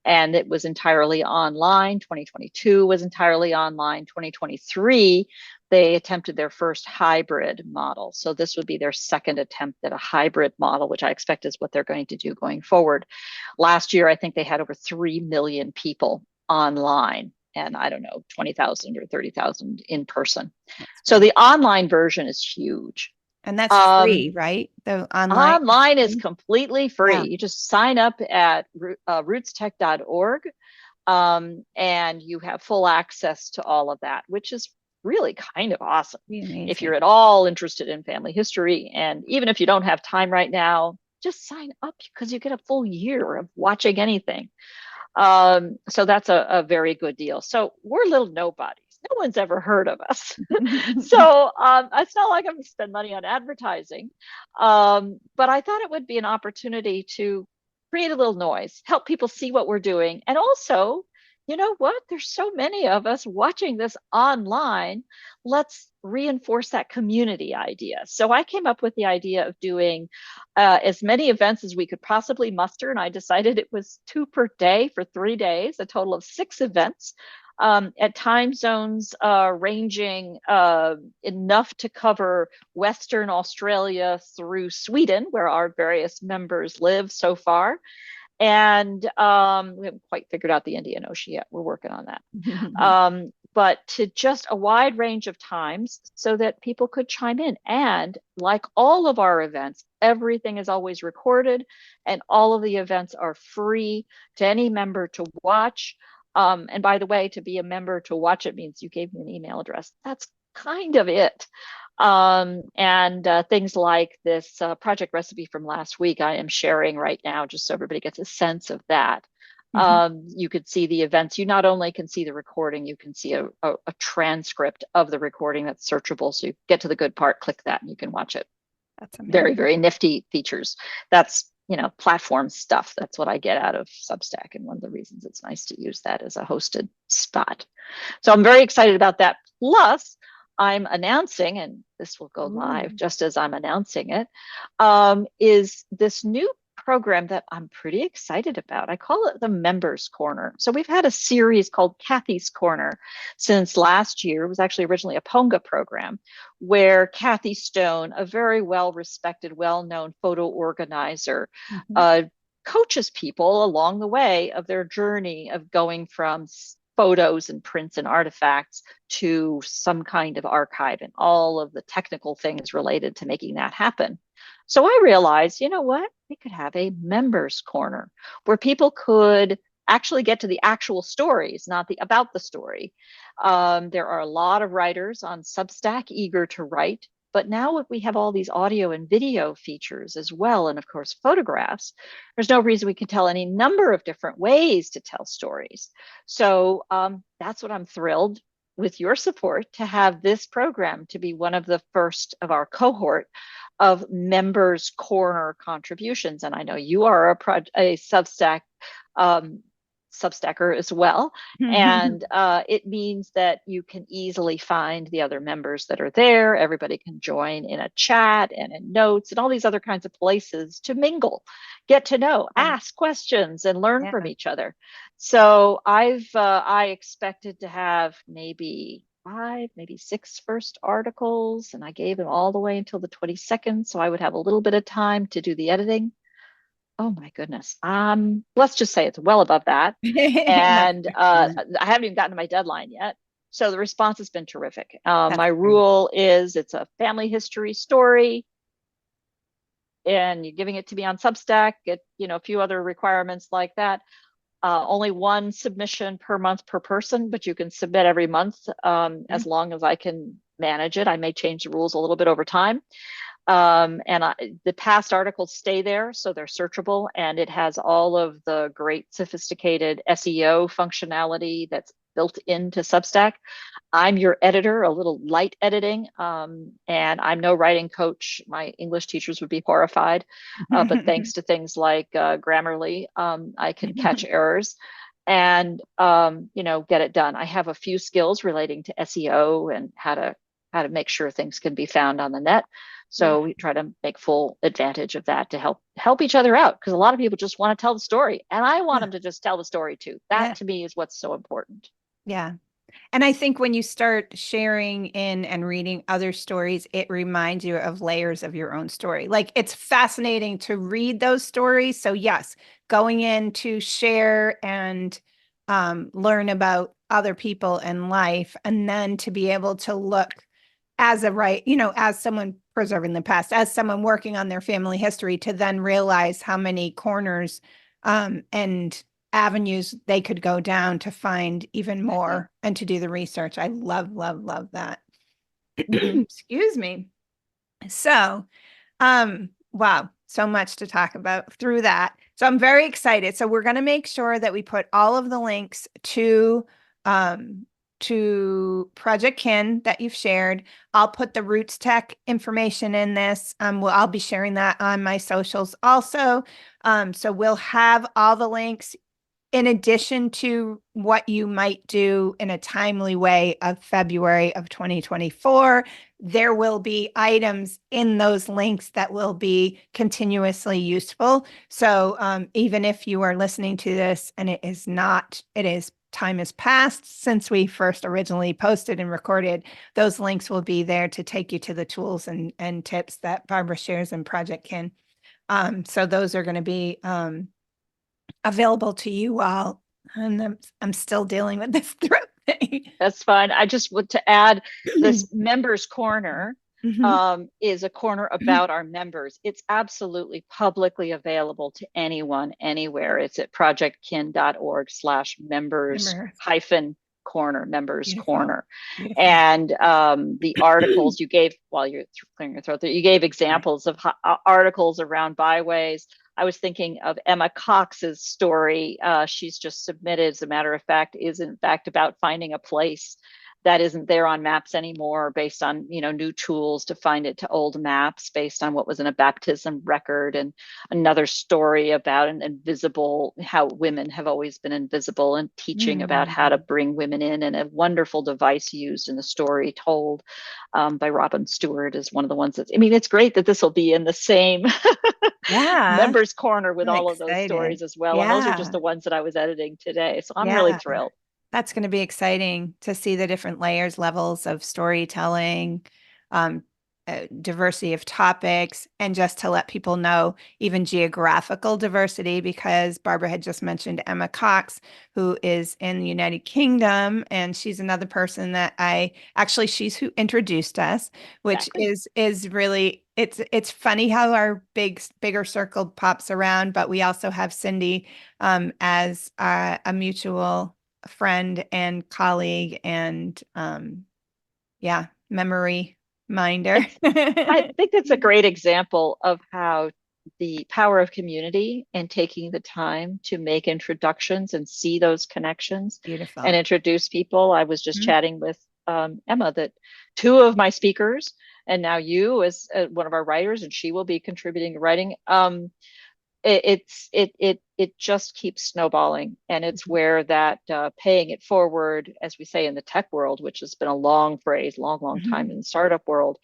And it was entirely online. 2022 was entirely online. 2023, they attempted their first hybrid model. So this would be their second attempt at a hybrid model, which I expect is what they're going to do going forward. Last year, I think they had over 3 million people online, and I don't know, 20,000 or 30,000 in person. That's So great. the online version is huge. And that's Um, free, right? The online is Online is free. completely free. Yeah. You just sign up at rootstech.org, and you have full access to all of that, which is really kind of awesome Be if you're amazing. at all interested in family history. And even if you don't have time right now, just sign up because you get a full year of watching anything. So that's a very good deal. So we're little nobodies. No one's ever heard of us. So it's not like I'm going to spend money on advertising. But I thought it would be an opportunity to create a little noise, help people see what we're doing. And also, you know what? There's so many of us watching this online. Let's reinforce that community idea. So I came up with the idea of doing as many events as we could possibly muster. And I decided it was 2 per day for 3 days, a total of 6 events. At time zones ranging enough to cover Western Australia through Sweden, where our various members live so far. And we haven't quite figured out the Indian Ocean yet. We're working on that. but to just a wide range of times so that people could chime in. And like all of our events, everything is always recorded, and all of the events are free to any member to watch. And by the way, to be a member to watch it means you gave me an email address. That's kind of it. And things like this project recipe from last week, I am sharing right now, just so everybody gets a sense of that. You could see the events. You not only can see the recording, you can see a transcript of the recording that's searchable. So you get to the good part, click that, and you can watch it. That's amazing. Very, very nifty features. That's, platform stuff. That's what I get out of Substack. And one of the reasons it's nice to use that as a hosted spot. So I'm very excited about that. Plus, I'm announcing, and this will go live just as I'm announcing it, is this new program that I'm pretty excited about. I call it the Members Corner. So we've had a series called Kathy's Corner since last year. It was actually originally a Ponga program where Kathy Stone, a very well-respected, well-known photo organizer, coaches people along the way of their journey of going from photos and prints and artifacts to some kind of archive and all of the technical things related to making that happen. So I realized, you know what? We could have a members corner where people could actually get to the actual stories, not the about the story. There are a lot of writers on Substack eager to write, but now we have all these audio and video features as well, and of course photographs. There's no reason we can tell any number of different ways to tell stories. So that's what I'm thrilled with your support to have this program to be one of the first of our cohort of members corner contributions. And I know you are a Substack Substacker as well. And it means that you can easily find the other members that are there. Everybody can join in a chat and in notes and all these other kinds of places to mingle, get to know, ask questions, and learn from each other. So I expected to have maybe 5, maybe 6 first articles, and I gave them all the way until the 22nd, so I would have a little bit of time to do the editing. Oh my goodness. Let's just say it's well above that. And I haven't even gotten to my deadline yet. So the response has been terrific. My rule is it's a family history story, and you're giving it to me on Substack, a few other requirements like that. Only 1 submission per month per person, but you can submit every month as long as I can manage it. I may change the rules a little bit over time. The past articles stay there, so they're searchable, and it has all of the great sophisticated SEO functionality that's built into Substack. I'm your editor, a little light editing, and I'm no writing coach. My English teachers would be horrified, but thanks to things like Grammarly, I can catch errors and get it done. I have a few skills relating to SEO and how to make sure things can be found on the net. So we try to make full advantage of that to help each other out, because a lot of people just want to tell the story, and I want them to just tell the story too. That to me is what's so important. Yeah. And I think when you start sharing in and reading other stories, it reminds you of layers of your own story. Like, it's fascinating to read those stories. So yes, going in to share and learn about other people and life, and then to be able to look as as someone preserving the past, as someone working on their family history, to then realize how many corners and avenues they could go down to find even more and to do the research. I love, love, love that. Excuse me. So, wow, so much to talk about through that. So I'm very excited. So we're going to make sure that we put all of the links to Projectkin that you've shared. I'll put the Roots Tech information in this. I'll be sharing that on my socials also. So we'll have all the links, in addition to what you might do in a timely way of February of 2024. There will be items in those links that will be continuously useful. So even if you are listening to this and time has passed since we first originally posted and recorded, those links will be there to take you to the tools and tips that Barbara shares in Projectkin. So those are going to be available to you all. And I'm still dealing with this throat That's fine. I just want to add this members corner Mhm. is a corner about our members. It's absolutely publicly available to anyone, anywhere. It's at projectkin.org/members Remember. hyphen corner, members Beautiful. corner. Beautiful. And the articles you gave while you're clearing your throat there, you gave examples of articles around byways. I was thinking of Emma Cox's story. She's just submitted, as a matter of fact, is in fact about finding a place that isn't there on maps anymore, based on new tools to find it to old maps based on what was in a baptism record. And another story about an invisible, how women have always been invisible, and teaching about how to Mm. bring women in, and a wonderful device used in the story told by Robin Stewart is one of the ones that's, I mean, it's great that this will be in the same Yeah. members corner with I'm all of those excited. stories as well. And those are just Yeah. the ones that I was editing today. So I'm really Yeah. thrilled. That's going to be exciting to see the different layers, levels of storytelling, um, diversity of topics, and just to let people know even geographical diversity, because Barbara had just mentioned Emma Cox, who is in the United Kingdom, and she's another person that she's who introduced us, which Exactly. is really it's funny how our bigger circle pops around, but we also have Cindy as a mutual friend and colleague and yeah, memory minder. It's, I think that's a great example of how the power of community and taking the time to make introductions and see those connections and Beautiful. introduce people. I was just Mhm. chatting with Emma that two of my speakers, and now you as one of our writers, and she will be contributing to writing. It just keeps snowballing, and it's where that paying it forward, as we say in the tech world, which has been a long phrase, long time Mhm. in the startup world,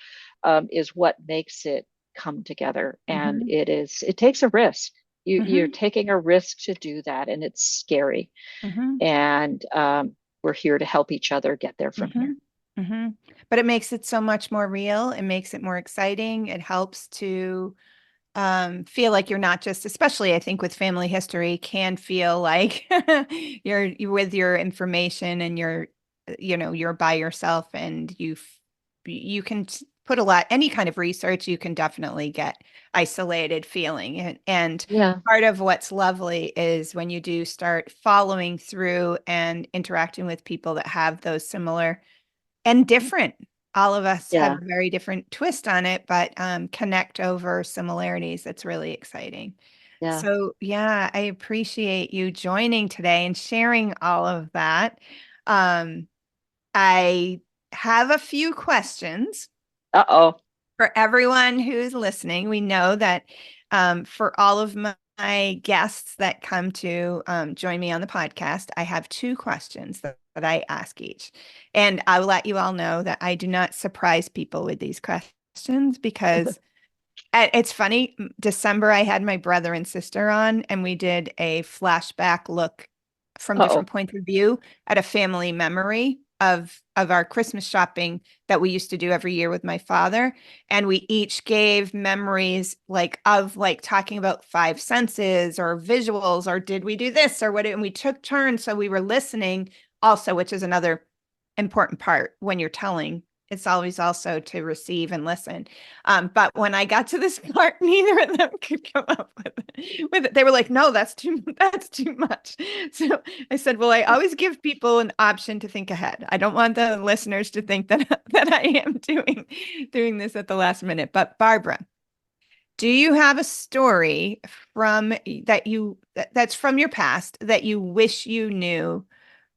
is what makes it come together. And Mhm. it takes a risk. You're Mhm. taking a risk to do that, and it's scary. Mhm. And we're here to help each other get there from here. Mhm. Mhm. But it makes it so much more real. It makes it more exciting. It helps to feel like you're not just, especially I think with family history, can feel like you're with your information and you're by yourself and you can put a lot, any kind of research, you can definitely get isolated feeling. And Yeah. part of what's lovely is when you do start following through and interacting with people that have those similar and different. All of us have Yeah. a very different twist on it, but connect over similarities. That's really exciting. Yeah. So, yeah, I appreciate you joining today and sharing all of that. Um, I have a few questions Uh-oh. for everyone who's listening. We know that for all of my guests that come to join me on the podcast, I have two questions that I ask each. And I'll let you all know that I do not surprise people with these questions because it's funny. December, I had my brother and sister on, and we did a flashback look from Uh-oh. different points of view at a family memory of our Christmas shopping that we used to do every year with my father. And we each gave memories like talking about five senses or visuals or did we do this or what? And we took turns, so we were listening also, which is another important part when you're telling. It's always also to receive and listen. But when I got to this part, neither of them could come up with it. They were like, "No, that's too much." So I said, "Well, I always give people an option to think ahead. I don't want the listeners to think that that I am doing this at the last minute." But Barbara, do you have a story that's from your past that you wish you knew,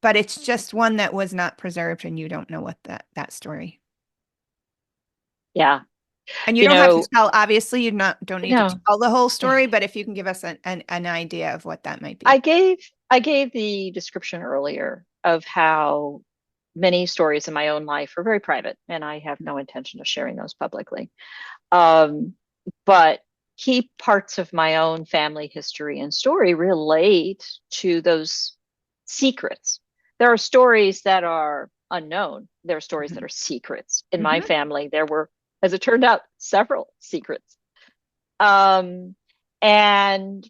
but it's just one that was not preserved and you don't know what that story? Yeah. And you You don't have to know, tell, obviously, you not don't need to no. tell the whole story, but if you can give us an idea of what that might I be. gave I gave the description earlier of how many stories in my own life are very private, and I have no intention of sharing those publicly. Um, but key parts of my own family history and story relate to those secrets. There are stories that are unknown. There are stories that Mhm. are secrets. In my Mhm. family, there were, as it turned out, several secrets. Um, and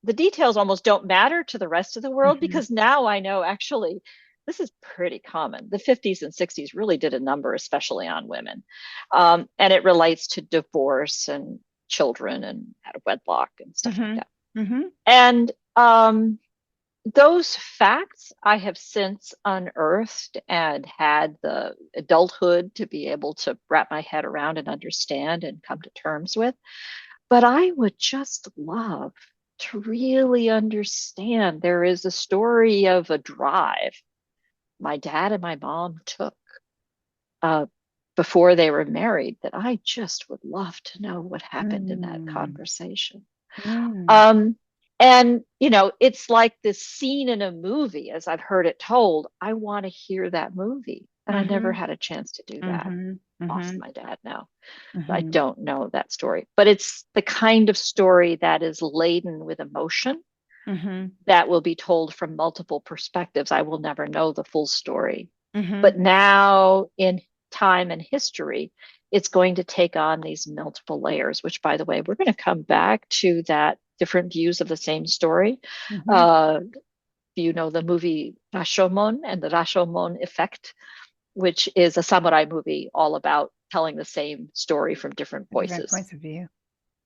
the details almost don't matter to the rest of the world Mhm. because now I know actually this is pretty common. The 50s and 60s really did a number, especially on women. And it relates to divorce and children and out of wedlock and stuff like Mm-hmm. that. Mm-hmm. And those facts I have since unearthed and had the adulthood to be able to wrap my head around and understand and come to terms with. But I would just love to really understand. There is a story of a drive my dad and my mom took uh, before they were married that I just would love to know what happened in that Mm. conversation. Mm. Um, and, you know, it's like this scene in a movie, as I've heard it told. I want to hear that movie. And I never Mm-hmm. had a chance to do that. Mm-hmm. Lost Mm-hmm. my dad now. I Mm-hmm. don't know that story, but it's the kind of story that is laden with emotion Mm-hmm. that will be told from multiple perspectives. I will never know the full story. Mm-hmm. But now in time and history, it's going to take on these multiple layers, which, by the way, we're going to come back to that different views of the same story. Mm-hmm. Uh, you know the movie Rashomon and the Rashomon effect, which is a samurai movie all about telling the same story from different Different voices. points of view.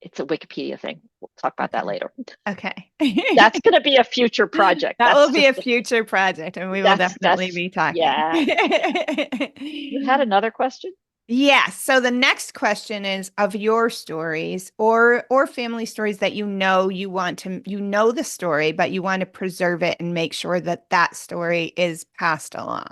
It's a Wikipedia thing. We'll talk about that Okay. later. Okay. That's going to be a future project. That will be a future project, and we will definitely That's be talking. yeah. You had another question? Yes. So the next question is of your stories or family stories that you want to the story, but you want to preserve it and make sure that that story is passed along.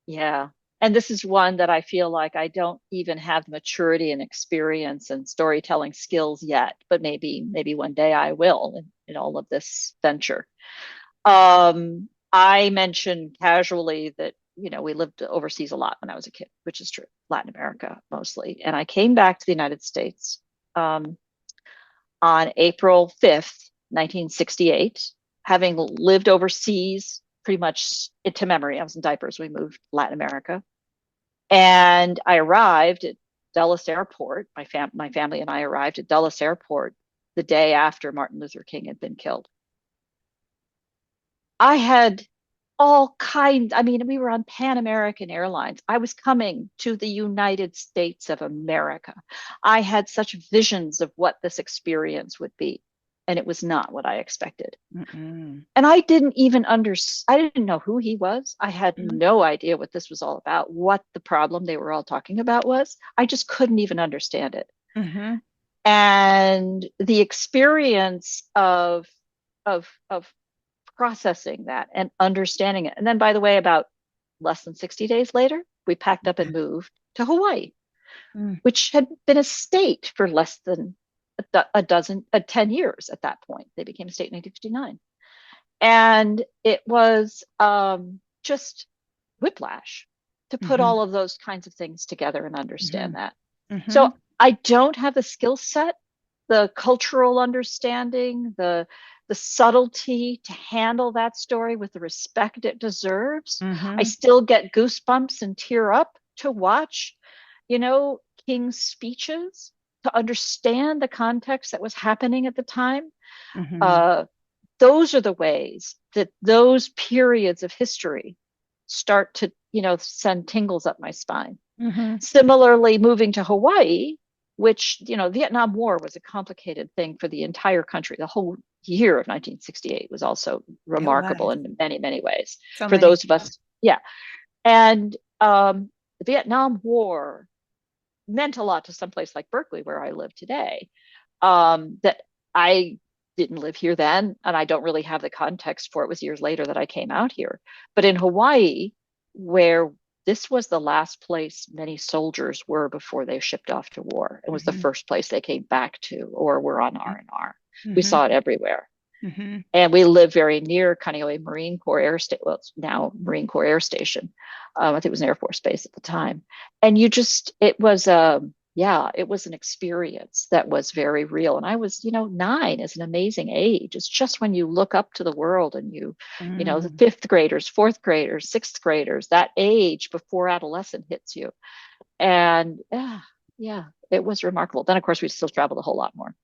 Yeah. And this is one that I feel like I don't even have the maturity and experience and storytelling skills yet, but maybe one day I will in all of this venture. I mentioned casually that, you know, we lived overseas a lot when I was a kid, which is true, Latin America mostly. And I came back to the United States um, on April 5th, 1968, having lived overseas pretty much into memory. I was in diapers. We moved to Latin America. And I arrived at Dulles Airport. My family and I arrived at Dulles Airport the day after Martin Luther King had been killed. I had all kinds. I mean, we were on Pan American Airlines. I was coming to the United States of America. I had such visions of what this experience would be, and it was not what I expected. Mm-mm. And I didn't know who he was. I had no idea what this was all about, what the problem they were all talking about was. I just couldn't even understand it. Mm-hmm. And the experience of processing that and understanding it. And then, by the way, about less than 60 days later, we packed up and moved to Hawaii, Mm-hmm. which had been a state for less than 10 years at that point. They became a state in 1959. And it was just whiplash to put Mm-hmm. all of those kinds of things together and Mm-hmm. understand that. Mm-hmm. So I don't have the skill set, the cultural understanding, the subtlety to handle that story with the respect it deserves. I Mm-hmm. still get goosebumps and tear up to watch, you know, King's speeches, to understand the context that was happening at the time. Mm-hmm. Uh, those are the ways that those periods of history start to, you know, send tingles up my spine. Mm-hmm. Similarly, moving to Hawaii, which, you know, Vietnam War was a complicated thing for the entire country. The whole year of 1968 was also It remarkable was in many, many ways so for many. those of us. Yeah. And the Vietnam War meant a lot to someplace like Berkeley, where I live today, that I didn't live here then, and I don't really have the context for it. It was years later that I came out here. But in Hawaii, where this was the last place many soldiers were before they shipped off to war, it was the Mm-hmm. first place they came back to or were on R&R. We Mm-hmm. saw it everywhere. Mm-hmm. And we live very near Kaneohe Marine Corps Air Station. Well, it's now Marine Corps Air Station. I think it was an Air Force base at the time. And it was yeah, it was an experience that was very real. And I was, you know, 9 is an amazing age. It's just when you look up to the world and you know, the Mm. fifth graders, fourth graders, sixth graders, that age before adolescent hits you. And yeah, it was remarkable. Then, of course, we still traveled a whole lot more.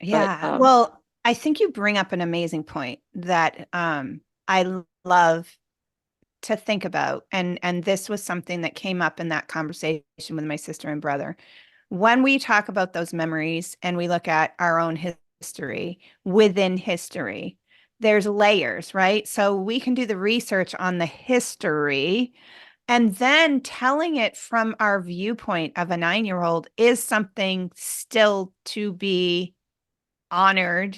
But Yeah. Well, I think you bring up an amazing point that I love to think about, and this was something that came up in that conversation with my sister and brother. When we talk about those memories and we look at our own history within history, there's layers, right? So we can do the research on the history, and then telling it from our viewpoint of a 9-year-old is something still to be honored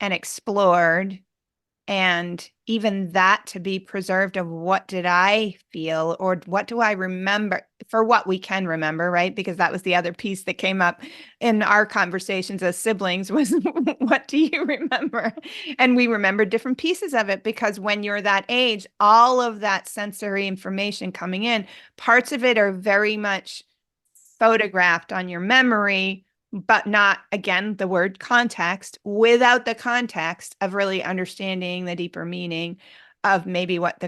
and explored, and even that to be preserved of what did I feel or what do I remember for what we can remember, right? Because that was the other piece that came up in our conversations as siblings was what do you remember? And we remember different pieces of it because when you're that age, all of that sensory information coming in, parts of it are very much photographed on your memory, but not, again, the word context, without the context of really understanding the deeper meaning of maybe what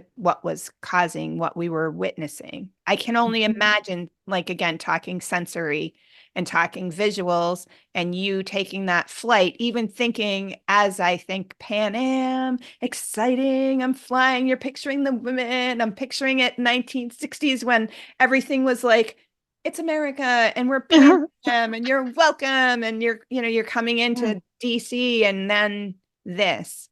was causing what we were witnessing. I can only imagine, like, again, talking sensory and talking visuals, and you taking that flight, even thinking as I think Pan Am, exciting, I'm flying, you're picturing the women, I'm picturing it 1960s when everything was like, it's America and we're Pan Am and you're welcome and you're coming into DC, and then this.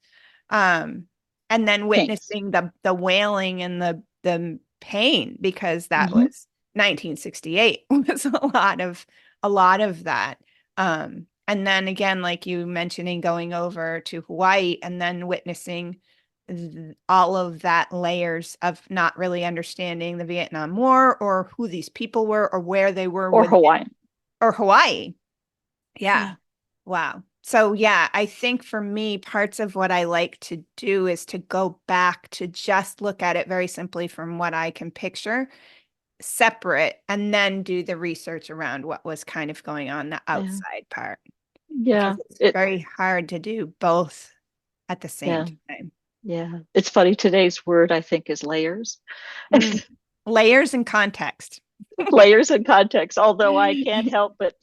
And then Thanks. witnessing the wailing and the pain, because that Hmm. was 1968 was a lot of that. And then again, like you mentioning going over to Hawaii and then witnessing all of that layers of not really understanding the Vietnam War or who these people were or where they were Or with, Hawaiian. or Hawaii. Yeah. Yeah. Wow. So yeah, I think for me, parts of what I like to do is to go back to just look at it very simply from what I can picture, separate, and then do the research around what was kind of going on the Yeah. outside part, because Yeah. it's It, very hard to do both at the same yeah. time. Yeah. It's funny. Today's word, I think, is layers. Mm. Layers and context. Layers and context. Although I can't help but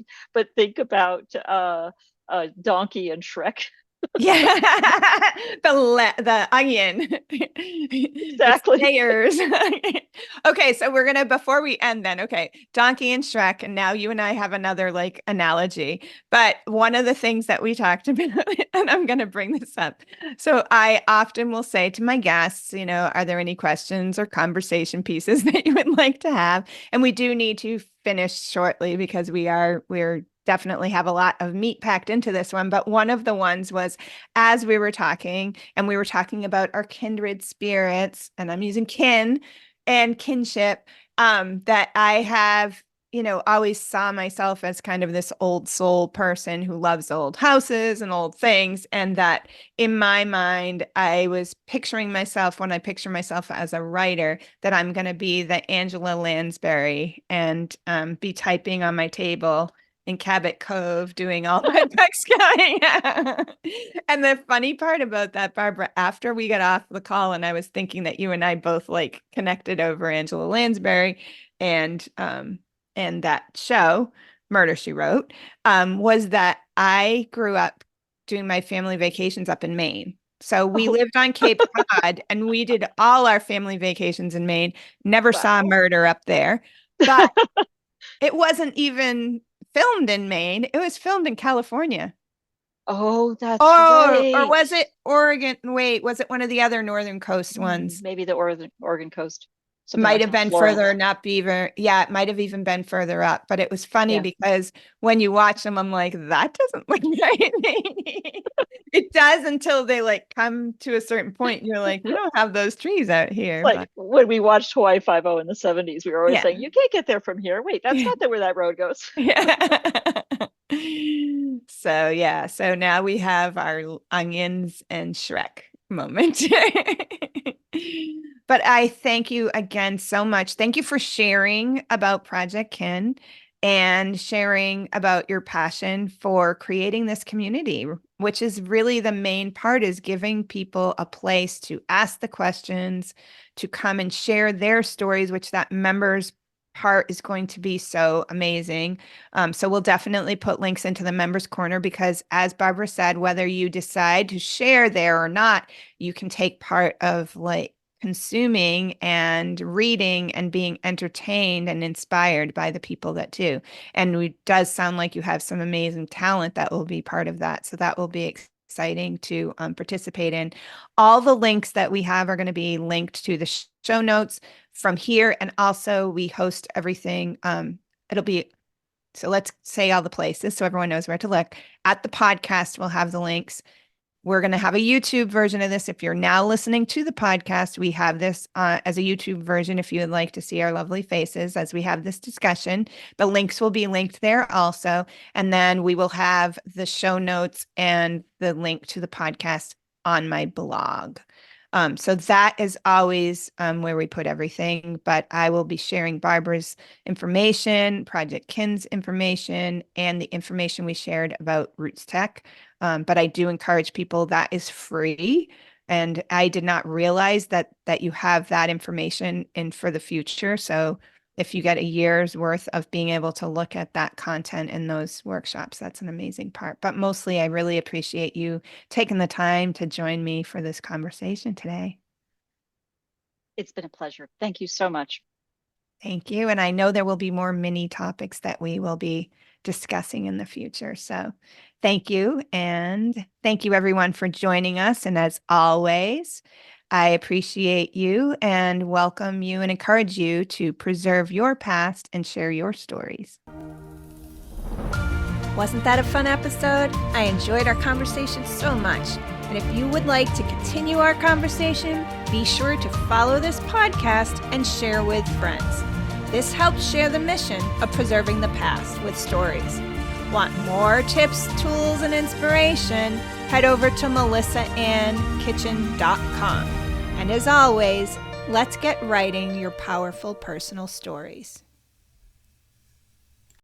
think about Donkey and Shrek. Yeah, the onion. It's Exactly. layers. Okay, so we're gonna before we end then, okay, Donkey and Shrek, and now you and I have another like analogy. But one of the things that we talked about, and I'm gonna bring this up. So I often will say to my guests, are there any questions or conversation pieces that you would like to have? And we do need to finish shortly because we're definitely have a lot of meat packed into this one. But one of the ones was as we were talking, and we were talking about our kindred spirits, and I'm using kin and kinship, that I have, always saw myself as kind of this old soul person who loves old houses and old things. And that in my mind, I was picturing myself, when I picture myself as a writer, that I'm going to be the Angela Lansbury and be typing on my table in Cabot Cove doing all my text going. And the funny part about that, Barbara, after we got off the call and I was thinking that you and I both like connected over Angela Lansbury and that show, Murder She Wrote, was that I grew up doing my family vacations up in Maine. So we Oh, lived on Cape Cod and we did all our family vacations in Maine, never saw wow. murder up there. But it wasn't even filmed in Maine. It was filmed in California. Oh, that's Or right. was it Oregon? Wait, was it one of the other northern coast ones? Maybe the Oregon coast, something Might like have that. been Florence. further, not even, yeah, it might have even been further up. But it was funny Yeah. because when you watch them, I'm like, that doesn't look right. It does until they like come to a certain point. And you're like, we don't have those trees out It's here. But like when we watched Hawaii Five-0 in the 70s, we were always yeah. saying, you can't get there from here. Wait, that's not where that road goes. Yeah. So yeah, so now we have our onions and Shrek moment. But I thank you again so much. Thank you for sharing about Projectkin and sharing about your passion for creating this community, which is really the main part, is giving people a place to ask the questions, to come and share their stories, which that members part is going to be so amazing. So we'll definitely put links into the members corner because, as Barbara said, whether you decide to share there or not, you can take part of like consuming and reading and being entertained and inspired by the people that do. And it does sound like you have some amazing talent that will be part of that. So that will be exciting to participate in. All the links that we have are going to be linked to the show notes from here. And also we host everything. It'll be, so let's say all the places so everyone knows where to look. At the podcast, we'll have the links. We're going to have a YouTube version of this. If you're now listening to the podcast, we have this as a YouTube version if you would like to see our lovely faces as we have this discussion. The links will be linked there also. And then we will have the show notes and the link to the podcast on my blog. So that is always where we put everything, but I will be sharing Barbara's information, Projectkin's information, and the information we shared about Roots Tech. But I do encourage people, that is free. And I did not realize that you have that information in for the future. So if you get a year's worth of being able to look at that content in those workshops, that's an amazing part. But mostly, I really appreciate you taking the time to join me for this conversation today. It's been a pleasure. Thank you so much. Thank you. And I know there will be more mini topics that we will be discussing in the future. So thank you. And thank you, everyone, for joining us. And as always, I appreciate you and welcome you and encourage you to preserve your past and share your stories. Wasn't that a fun episode? I enjoyed our conversation so much. And if you would like to continue our conversation, be sure to follow this podcast and share with friends. This helps share the mission of preserving the past with stories. Want more tips, tools, and inspiration? Head over to melissaannkitchen.com. And as always, let's get writing your powerful personal stories.